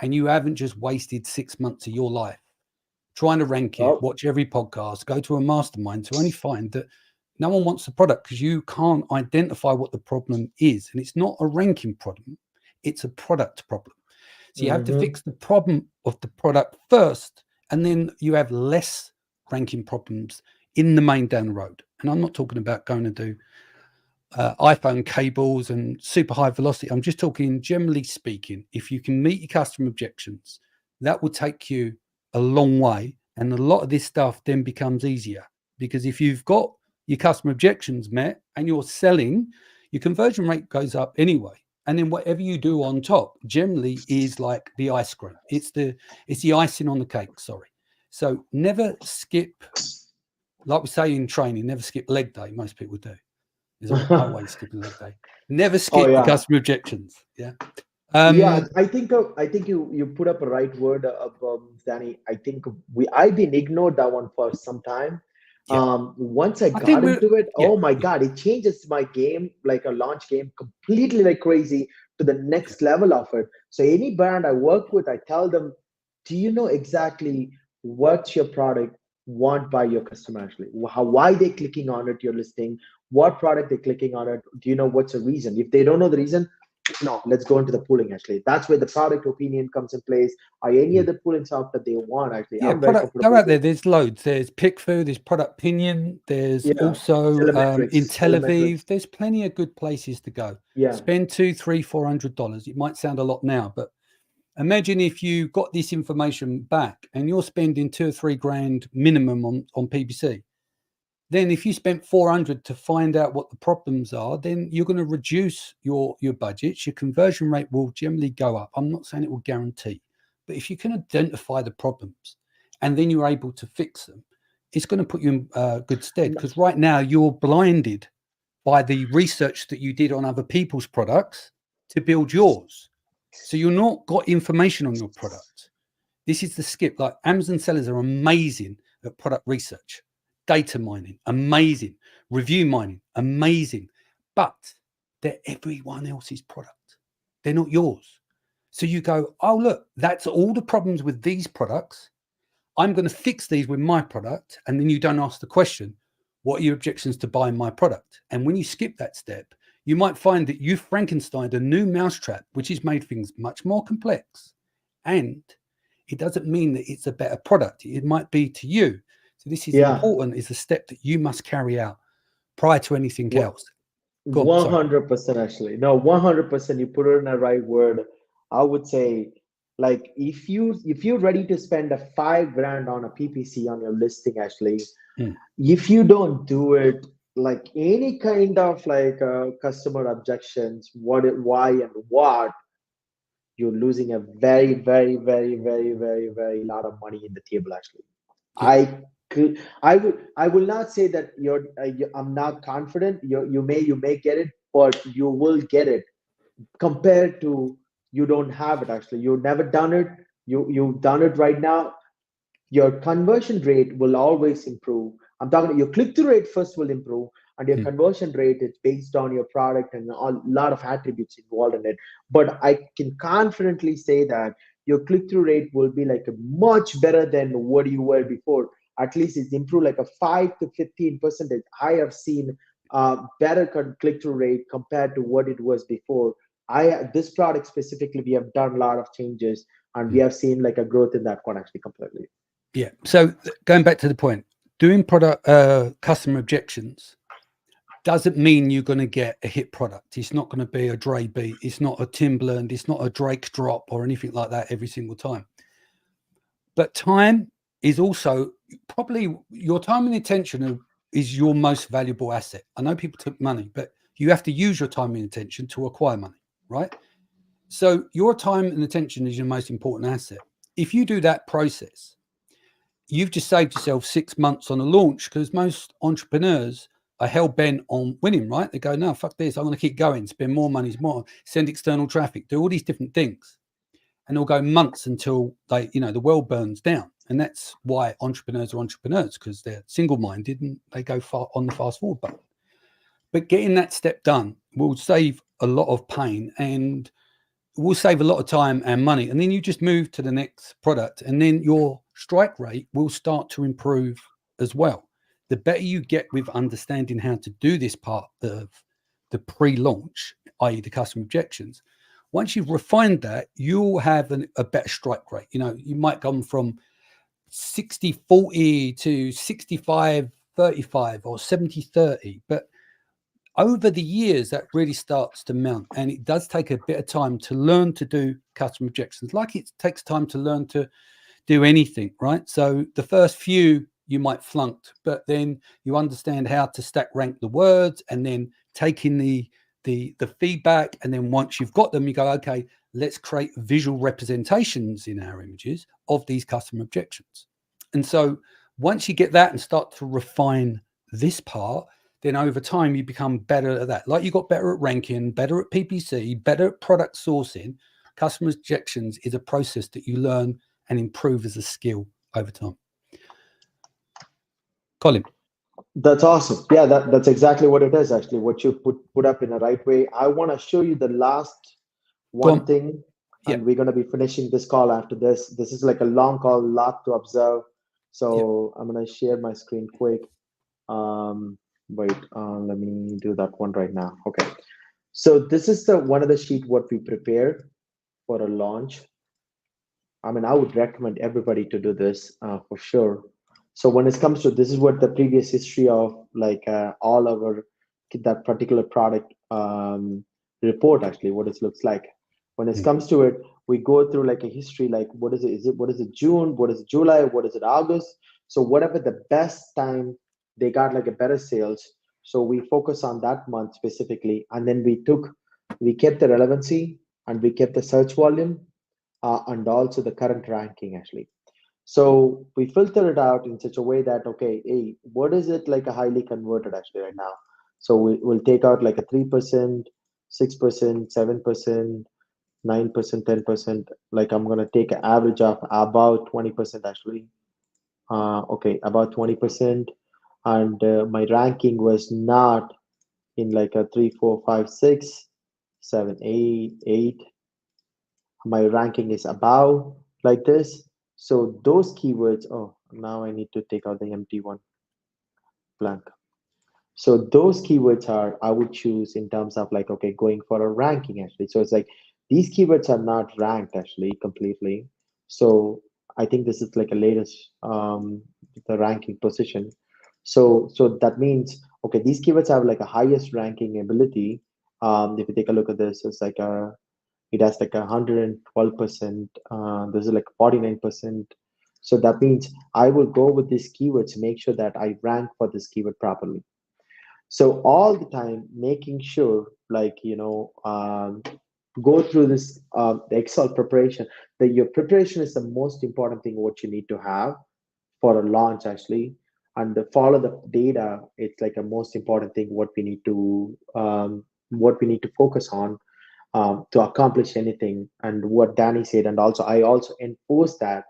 and you haven't just wasted 6 months of your life trying to rank it, watch every podcast, go to a mastermind to only find that no one wants the product because you can't identify what the problem is. And it's not a ranking problem, it's a product problem. So you have to fix the problem of the product first, and then you have less ranking problems in the main down the road. And I'm not talking about going to do iPhone cables and super high velocity. I'm just talking generally speaking, if you can meet your customer objections, that will take you a long way. And a lot of this stuff then becomes easier, because if you've got your customer objections met and you're selling, your conversion rate goes up anyway. And then whatever you do on top generally is like the ice cream. It's the icing on the cake. Sorry. So never skip, like we say in training, never skip leg day. Most people do. There's always skipping leg day. Never skip the customer objections. Yeah. I think you put up a right word, Danny. I think I've been ignored that one for some time. Once I got into it, oh my God, it changes my game, like a launch game, completely like crazy to the next level of it. So any brand I work with, I tell them, do you know exactly what your product want by your customer actually? Why they clicking on it, your listing, what product they're clicking on it? Do you know what's the reason? If they don't know the reason, no, let's go into the pooling actually. That's where the product opinion comes in place. Or any other pooling software they want actually. Yeah, product, go out there. There's loads. There's PickFu, there's Product Opinion, there's also Intellivive. There's plenty of good places to go. Yeah. Spend $200, $300, $400. It might sound a lot now, but Imagine if you got this information back and you're spending 2 or 3 grand minimum on PPC. Then if you spent 400 to find out what the problems are, then you're going to reduce your budgets. Your conversion rate will generally go up. I'm not saying it will guarantee, but if you can identify the problems and then you're able to fix them, it's going to put you in good stead, because right now you're blinded by the research that you did on other people's products to build yours. So you're not got information on your product. This is the skip. Like, Amazon sellers are amazing at product research, data mining, amazing, review mining, amazing, but they're everyone else's product. They're not yours. So you go, oh, look, that's all the problems with these products. I'm going to fix these with my product. And then you don't ask the question, what are your objections to buying my product? And when you skip that step, you might find that you've Frankensteined a new mousetrap, which has made things much more complex. And it doesn't mean that it's a better product. It might be to you. So this is important, is the step that you must carry out prior to anything else. 100% actually. No, 100%. You put it in the right word. I would say, like, if you're ready to spend a 5 grand on a PPC on your listing, actually, if you don't do it, like any kind of like customer objections, why and what, you're losing a very, very, very, very, very, very lot of money in the table. Actually, I will not say that I'm not confident. You may get it, but you will get it compared to you don't have it. Actually, you've never done it. You've done it right now. Your conversion rate will always improve. I'm talking your click-through rate first will improve, and your conversion rate is based on your product and a lot of attributes involved in it. But I can confidently say that your click-through rate will be like a much better than what you were before. At least it's improved like a 5 to 15%. I have seen better click-through rate compared to what it was before. This product specifically, we have done a lot of changes, and we have seen like a growth in that one actually completely. Yeah. So going back to the point, doing product customer objections doesn't mean you're going to get a hit product. It's not going to be a Dre beat. It's not a Timberland. It's not a Drake drop or anything like that every single time. But time is also probably your time and attention is your most valuable asset. I know people took money, but you have to use your time and attention to acquire money, right? So your time and attention is your most important asset. If you do that process, you've just saved yourself 6 months on a launch, because most entrepreneurs are hell-bent on winning, right? They go, no, fuck this. I'm going to keep going, spend more money, send external traffic, do all these different things. And they'll go months until the world burns down. And that's why entrepreneurs are entrepreneurs, because they're single-minded and they go far on the fast forward button. But getting that step done will save a lot of pain and will save a lot of time and money. And then you just move to the next product, and then your strike rate will start to improve as well. The better you get with understanding how to do this part of the pre-launch, i.e. the customer objections, once you've refined that, you'll have a better strike rate. You might come from 60-40 to 65-35 or 70-30, but over the years, that really starts to mount, and it does take a bit of time to learn to do customer objections, like it takes time to learn to do anything, right? So the first few you might flunked, but then you understand how to stack rank the words, and then taking the feedback, and then once you've got them, you go, okay, let's create visual representations in our images of these customer objections. And so once you get that and start to refine this part, then over time you become better at that. Like you got better at ranking, better at PPC, better at product sourcing. Customer objections is a process that you learn and improve as a skill over time. Colin. That's awesome. Yeah, that's exactly what it is, actually, what you put up in the right way. I want to show you the last one thing, and we're going to be finishing this call after this. This is like a long call, lot to observe. So I'm going to share my screen quick. Wait, let me do that one right now. Okay. So this is one of the sheet what we prepared for a launch. I mean, I would recommend everybody to do this for sure. So when it comes to, this is what the previous history of like all our that particular product report, actually what it looks like. When it comes to it, we go through like a history, like what is it? What is it June? What is it July? What is it August? So whatever the best time they got like a better sales. So we focus on that month specifically, and then we kept the relevancy and we kept the search volume and also the current ranking actually. So we filter it out in such a way that, okay, hey, what is it like a highly converted actually right now? So we'll take out like a 3%, 6%, 7%, 9%, 10%. Like I'm gonna take an average of about 20% actually. Okay, about 20%. And my ranking was not in like a 3, 4, 5, 6, 7, 8, 8. My ranking is above like this. So those keywords, oh, now I need to take out the empty one, blank. So those keywords are, I would choose in terms of like, okay, going for a ranking actually. So it's like these keywords are not ranked actually completely. So I think this is like a latest, the ranking position. So that means, okay, these keywords have like a highest ranking ability. If you take a look at this, it's like it has like 112%. This is like 49%. So that means I will go with these keywords to make sure that I rank for this keyword properly. So all the time making sure, like, go through this the Excel preparation, that your preparation is the most important thing what you need to have for a launch actually. And follow the data, it's like a most important thing what we need to focus on to accomplish anything. And what Danny said, and also I also enforce that,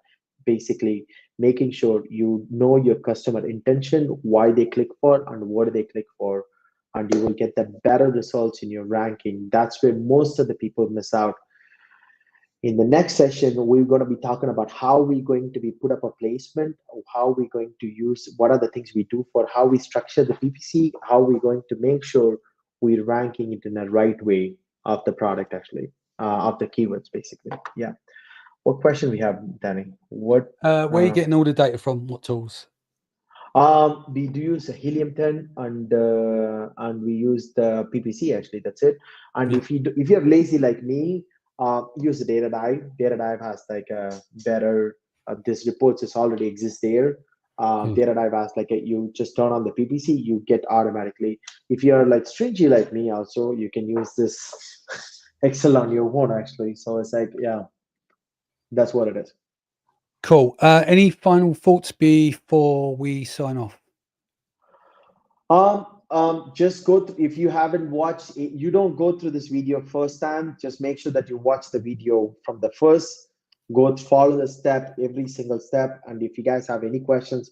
basically making sure you know your customer intention, why they click for and what they click for, and you will get the better results in your ranking. That's where most of the people miss out. In the next session, we're going to be talking about how we're going to be put up a placement, how we're going to use, what are the things we do for how we structure the PPC, how we're going to make sure we're ranking it in the right way of the product actually, of the keywords basically. Yeah. What question we have, Danny? What? Where are you getting all the data from? What tools? We do use a Helium 10 and we use the PPC actually. That's it. And if you're lazy like me, use the Datadive. Datadive has like a better. This reports is already exists there. Datadive has like you just turn on the PPC, you get automatically. If you're like stringy like me, also you can use this Excel on your own actually. So it's like, yeah, that's what it is. Cool. Any final thoughts before we sign off? Just go through, if you haven't watched it, you don't go through this video first time, just make sure that you watch the video from the first, follow the step, every single step. And if you guys have any questions,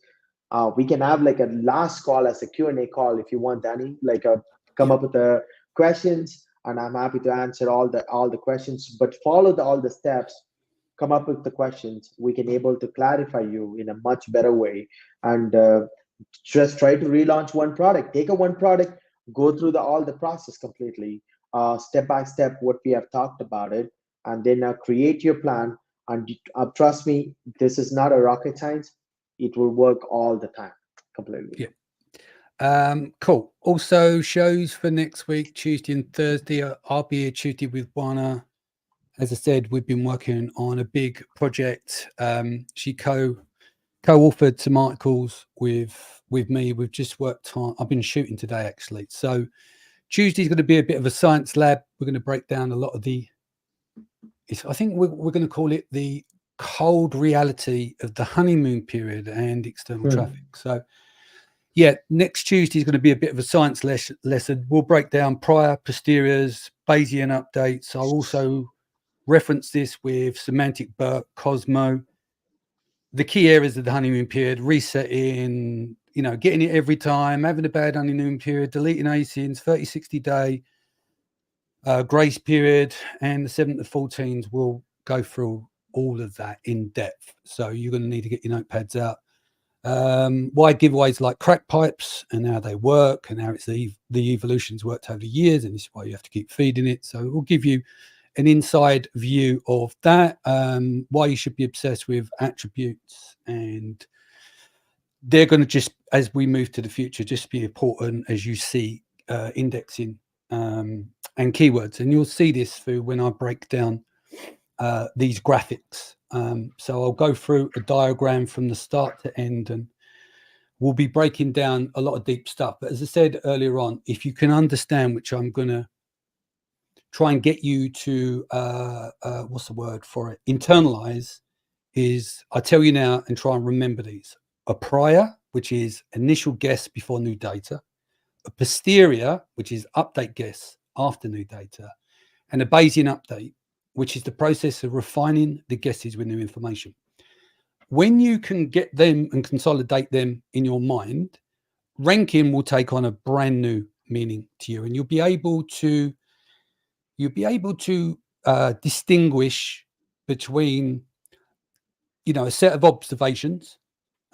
we can have like a last call as a Q&A call if you want, Danny, like come up with the questions, and I'm happy to answer all the questions, but follow all the steps, come up with the questions, we can able to clarify you in a much better way. And just try to relaunch one product, take a one product, go through all the process completely, step by step what we have talked about it, and then create your plan. And trust me, this is not a rocket science. It will work all the time completely. Yeah. Cool. Also, shows for next week, Tuesday and Thursday. I'll be here Tuesday with Juana. As I said, we've been working on a big project. She co-authored some articles with me. We've just worked on, I've been shooting today actually. So Tuesday's going to be a bit of a science lab. We're going to break down a lot of I think we're going to call it the cold reality of the honeymoon period and external traffic. So yeah, next Tuesday is going to be a bit of a science lesson. We'll break down prior, posteriors, Bayesian updates. I'll also reference this with semantic BERT, Cosmo, the key areas of the honeymoon period, resetting, getting it every time, having a bad honeymoon period, deleting ASINs, 30, 60-day grace period, and the 7 to 14s will go through all of that in depth. So you're going to need to get your notepads out. Why giveaways like crack pipes and how they work and how it's the evolutions worked over the years, and this is why you have to keep feeding it. So it will give you an inside view of that, why you should be obsessed with attributes, and they're going to just, as we move to the future, just be important as you see indexing and keywords. And you'll see this through when I break down these graphics. So I'll go through a diagram from the start to end, and we'll be breaking down a lot of deep stuff. But as I said earlier on, if you can understand, which I'm going to try and get you to, what's the word for it? Internalize, is I tell you now and try and remember these. A prior, which is initial guess before new data. A posterior, which is update guess after new data. And a Bayesian update, which is the process of refining the guesses with new information. When you can get them and consolidate them in your mind, ranking will take on a brand new meaning to you, and you'll be able to distinguish between, you know, a set of observations.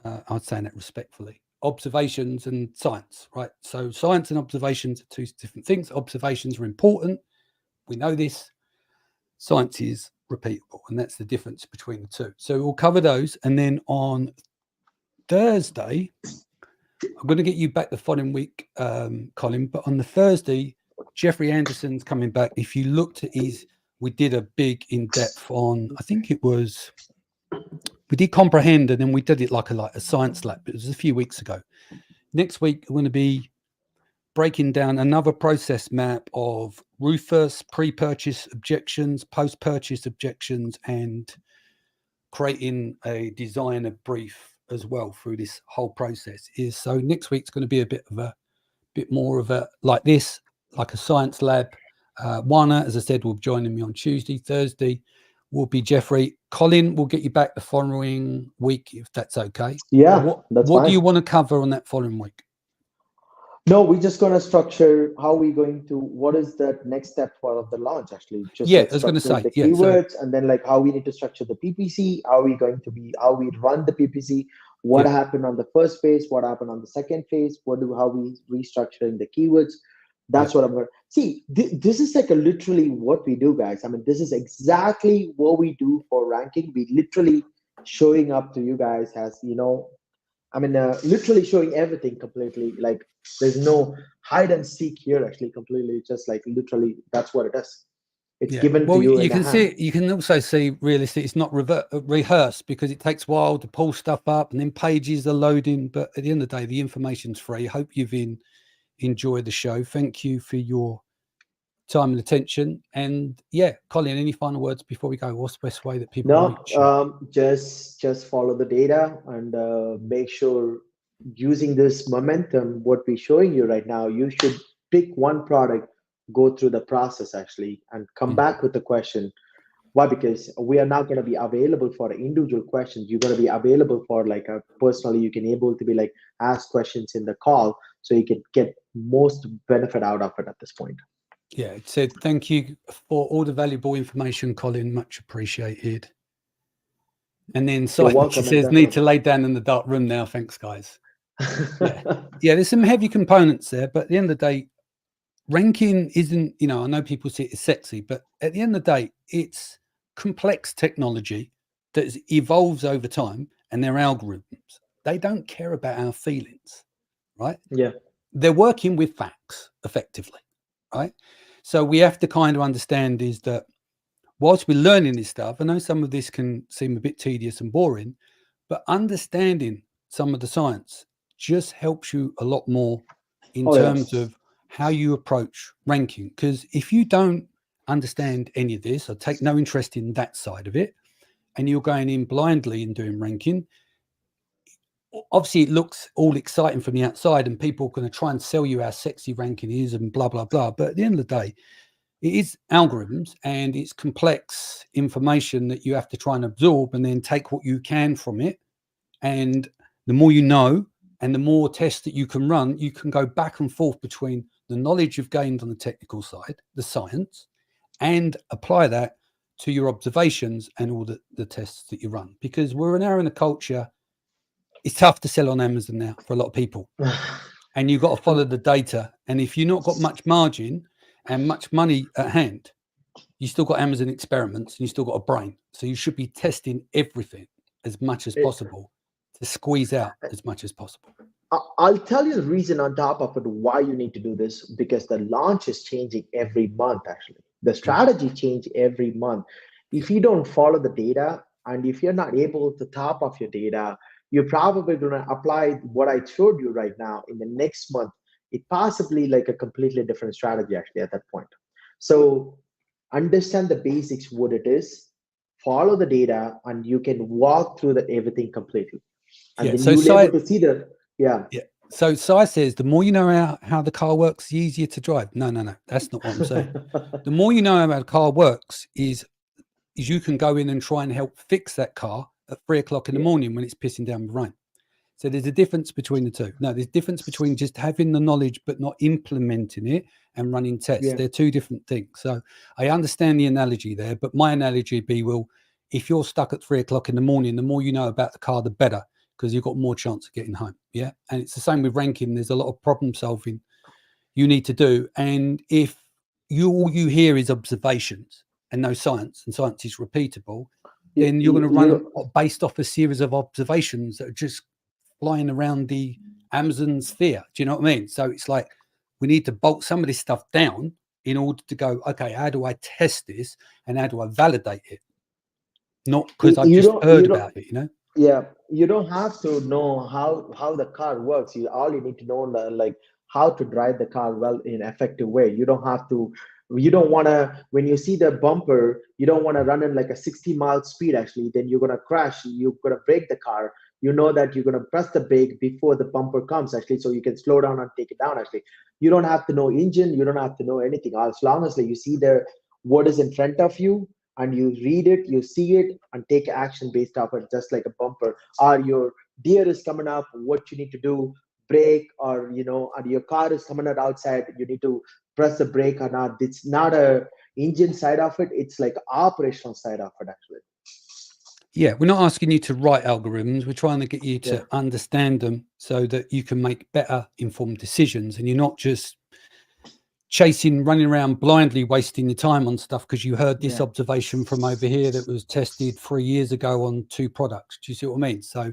I'm saying that respectfully. Observations and science, right? So science and observations are two different things. Observations are important. We know this. Science is repeatable, and that's the difference between the two. So we'll cover those, and then on Thursday, I'm going to get you back the following week, Colin. But on the Thursday, Jeffrey Anderson's coming back. If you looked at we did a big in-depth on, I think it was, we did comprehend, and then we did it like a science lab. It was a few weeks ago. Next week, we're going to be breaking down another process map of Rufus, pre-purchase objections, post-purchase objections, and creating a designer brief as well through this whole process. So next week's going to be a bit more of a like this, like a science lab. Juana, as I said, will be joining me on Tuesday. Thursday will be Jeffrey. Colin will get you back the following week, if that's okay. Yeah, what fine. do you want to cover on that following week? No, we're just going to structure what is the next step for the launch, actually. Just I was going to say the keywords, and then like how we need to structure the PPC, how we run the PPC, what happened on the first phase, what happened on the second phase, how we restructuring the keywords. That's what I'm going to see. This is like literally what we do, guys. I mean, this is exactly what we do for ranking. We literally showing up to you guys as, literally showing everything completely. Like there's no hide and seek here, actually, completely. Just like literally, that's what it is. It's given to you. You can see. You can also see realistically, it's not rehearsed, because it takes a while to pull stuff up, and then pages are loading. But at the end of the day, the information's free. Hope you've enjoyed the show. Thank you for your time and attention. And Colin, any final words before we go? What's the best way that people reach you? Just follow the data and make sure, using this momentum, what we're showing you right now, you should pick one product, go through the process actually, and come back with the question. Why? Because we are not going to be available for individual questions. You're going to be available for like personally, you can able to be like ask questions in the call, so you can get most benefit out of it at this point. Yeah, it said thank you for all the valuable information, Colin. Much appreciated. And then Simon says, need to lay down in the dark room now. Thanks, guys. There's some heavy components there, but at the end of the day, ranking isn't, I know people see it as sexy, but at the end of the day, it's complex technology that evolves over time, and their algorithms, they don't care about our feelings, right? Yeah. They're working with facts effectively, right? So we have to kind of understand is that whilst we're learning this stuff, I know some of this can seem a bit tedious and boring, but understanding some of the science just helps you a lot more in terms of how you approach ranking. Because if you don't understand any of this or take no interest in that side of it, and you're going in blindly and doing ranking, obviously it looks all exciting from the outside, and people are going to try and sell you how sexy ranking is and blah, blah, blah. But at the end of the day, it is algorithms, and it's complex information that you have to try and absorb and then take what you can from it. And the more you know, and the more tests that you can run, you can go back and forth between the knowledge you've gained on the technical side, the science, and apply that to your observations and all the tests that you run. Because we're now in a culture, it's tough to sell on Amazon now for a lot of people. And you've got to follow the data. And if you've not got much margin and much money at hand, you still got Amazon experiments, and you still got a brain. So you should be testing everything as much as possible to squeeze out as much as possible. I'll tell you the reason on top of it why you need to do this, because the launch is changing every month. Actually, the strategy change every month. If you don't follow the data, and if you're not able to top off your data, you're probably going to apply what I showed you right now in the next month. It possibly like a completely different strategy actually at that point. So understand the basics, what it is, follow the data, and you can walk through the everything completely, and Yeah. then So you'll be able to see the yeah. So Sai says the more you know how the car works, the easier to drive. No, that's not what I'm saying. The more you know how the car works is you can go in and try and help fix that car at 3 o'clock in the morning when it's pissing down with rain. So there's a difference between the two. No, there's a difference between just having the knowledge but not implementing it and running tests. Yeah. They're two different things. So I understand the analogy there, but my analogy would be, well, if you're stuck at 3 o'clock in the morning, the more you know about the car, the better, because you've got more chance of getting home. Yeah. And it's the same with ranking. There's a lot of problem solving you need to do. And if all you hear is observations and no science, and science is repeatable, then you're going to run based off a series of observations that are just flying around the Amazon sphere. Do you know what I mean? So it's like we need to bolt some of this stuff down in order to go, okay, how do I test this and how do I validate it? Not because I've just heard about it, you know? Yeah, you don't have to know how the car works. All you need to know like how to drive the car well in an effective way. You don't have to. You don't want to, when you see the bumper, you don't want to run in like a 60-mile speed. Actually, then you're gonna crash. You're gonna break the car. You know that you're gonna press the brake before the bumper comes. Actually, so you can slow down and take it down. Actually, you don't have to know engine. You don't have to know anything. As long as like, you see the what is in front of you, and you read it, you see it, and take action based off it, just like a bumper. Or your deer is coming up, what you need to do, brake, or and your car is coming out outside, you need to press the brake or not. It's not a engine side of it, it's like operational side of it actually. Yeah, we're not asking you to write algorithms. We're trying to get you to understand them so that you can make better informed decisions, and you're not just running around blindly, wasting your time on stuff because you heard this observation from over here that was tested 3 years ago on 2 products. Do you see what I mean? So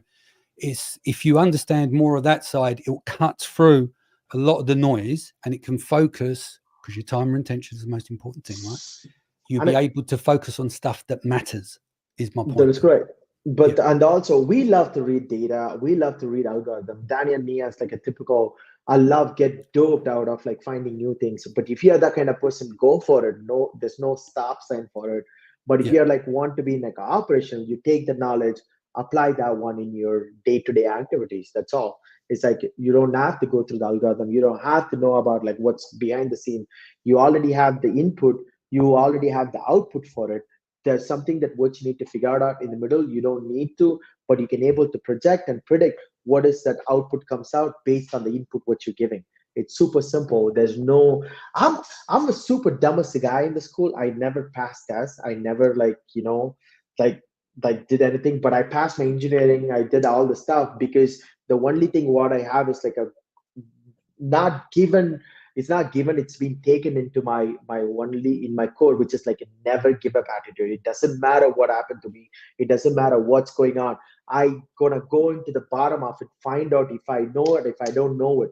if you understand more of that side, it cuts through a lot of the noise and it can focus, because your time and attention is the most important thing, right? You'll be able to focus on stuff that matters, is my point. That is correct. But and also we love to read data, we love to read algorithm. Danny and me as like a typical, I love get doped out of like finding new things. But if you're that kind of person, go for it. No, there's no stop sign for it. But if you're like want to be in like an operation, you take the knowledge, apply that one in your day-to-day activities. That's all. It's like you don't have to go through the algorithm. You don't have to know about like what's behind the scene. You already have the input, you already have the output for it. There's something that what you need to figure out in the middle. You don't need to, but you can able to project and predict what is that output comes out based on the input what you're giving. It's super simple. There's no, I'm a super dumbest guy in the school. I never passed tests. I never like like did anything, but I passed my engineering. I did all the stuff because the only thing what I have is like a not given, it's not given, it's been taken into my only in my core, which is like a never give up attitude. It doesn't matter what happened to me, it doesn't matter what's going on, I gonna go into the bottom of it, find out if I know it, if I don't know it.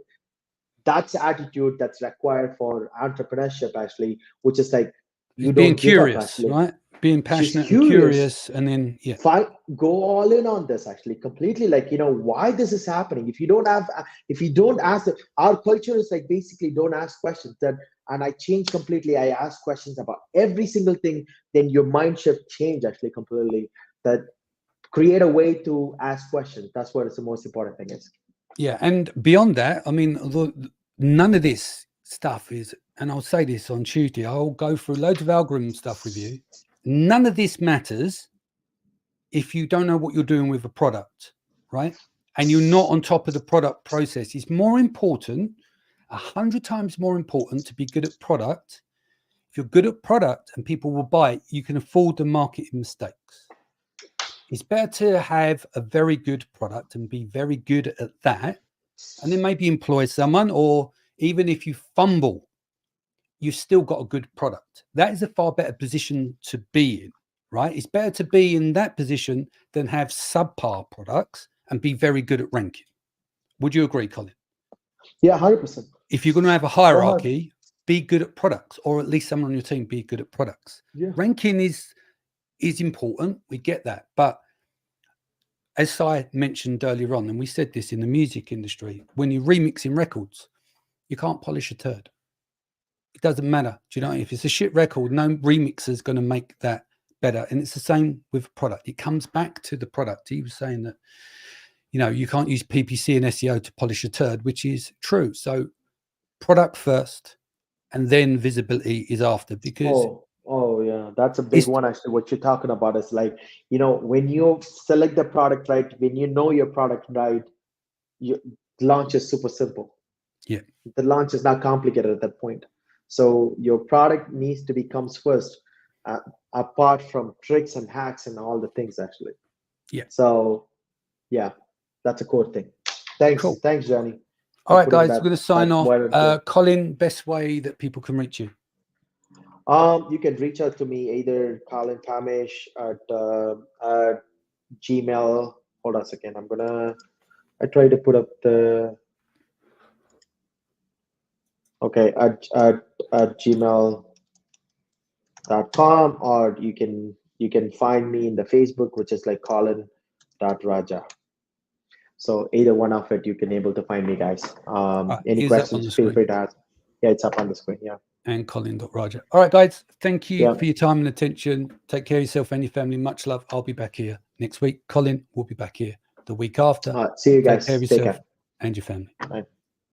That's attitude that's required for entrepreneurship actually, which is like you being don't give up curious, actually, right? Being passionate and curious, and then fight, go all in on this actually completely, like why this is happening. If you don't ask our culture is like basically don't ask questions. That, and I change completely, I ask questions about every single thing, then your mind shift change actually completely. That create a way to ask questions. That's what is the most important thing is. Yeah, and beyond that, I mean, none of this stuff is, and I'll say this on Tuesday, I'll go through loads of algorithm stuff with you. None of this matters if you don't know what you're doing with a product, right? And you're not on top of the product process. It's more important, 100 times more important to be good at product. If you're good at product and people will buy it, you can afford the marketing mistakes. It's better to have a very good product and be very good at that, and then maybe employ someone, or even if you fumble, you've still got a good product. That is a far better position to be in, right? It's better to be in that position than have subpar products and be very good at ranking. Would you agree, Colin? Yeah, 100%. If you're going to have a hierarchy, be good at products, or at least someone on your team be good at products. Yeah. Ranking is important. We get that. But as I mentioned earlier on, and we said this in the music industry, when you're remixing records, you can't polish a turd. It doesn't matter. Do you know, if it's a shit record, no remixer is going to make that better. And it's the same with a product. It comes back to the product. He was saying that, you know, you can't use PPC and SEO to polish a turd, which is true. So product first, and then visibility is after, because oh yeah, that's a big one. Actually, what you're talking about is like, you know, when you select the product right, when you know your product right, your launch is super simple. Yeah, the launch is not complicated at that point. So your product needs to comes first, apart from tricks and hacks and all the things actually. Yeah. So yeah, that's a core thing. Thanks. Cool. Thanks, Johnny. All right, guys, we're going to sign off. Colin, best way that people can reach you. You can reach out to me either Colin Tamish at Gmail. Hold on a second. I try to put up the at gmail.com, or you can find me in the Facebook, which is like Colin.Raja. So either one of it, you can able to find me, guys. Any questions, feel free to ask. Yeah, it's up on the screen. Yeah. And Colin.Raja. All right, guys. Thank you for your time and attention. Take care of yourself and your family. Much love. I'll be back here next week. Colin will be back here the week after. See you guys. Take care of yourself and your family. Bye.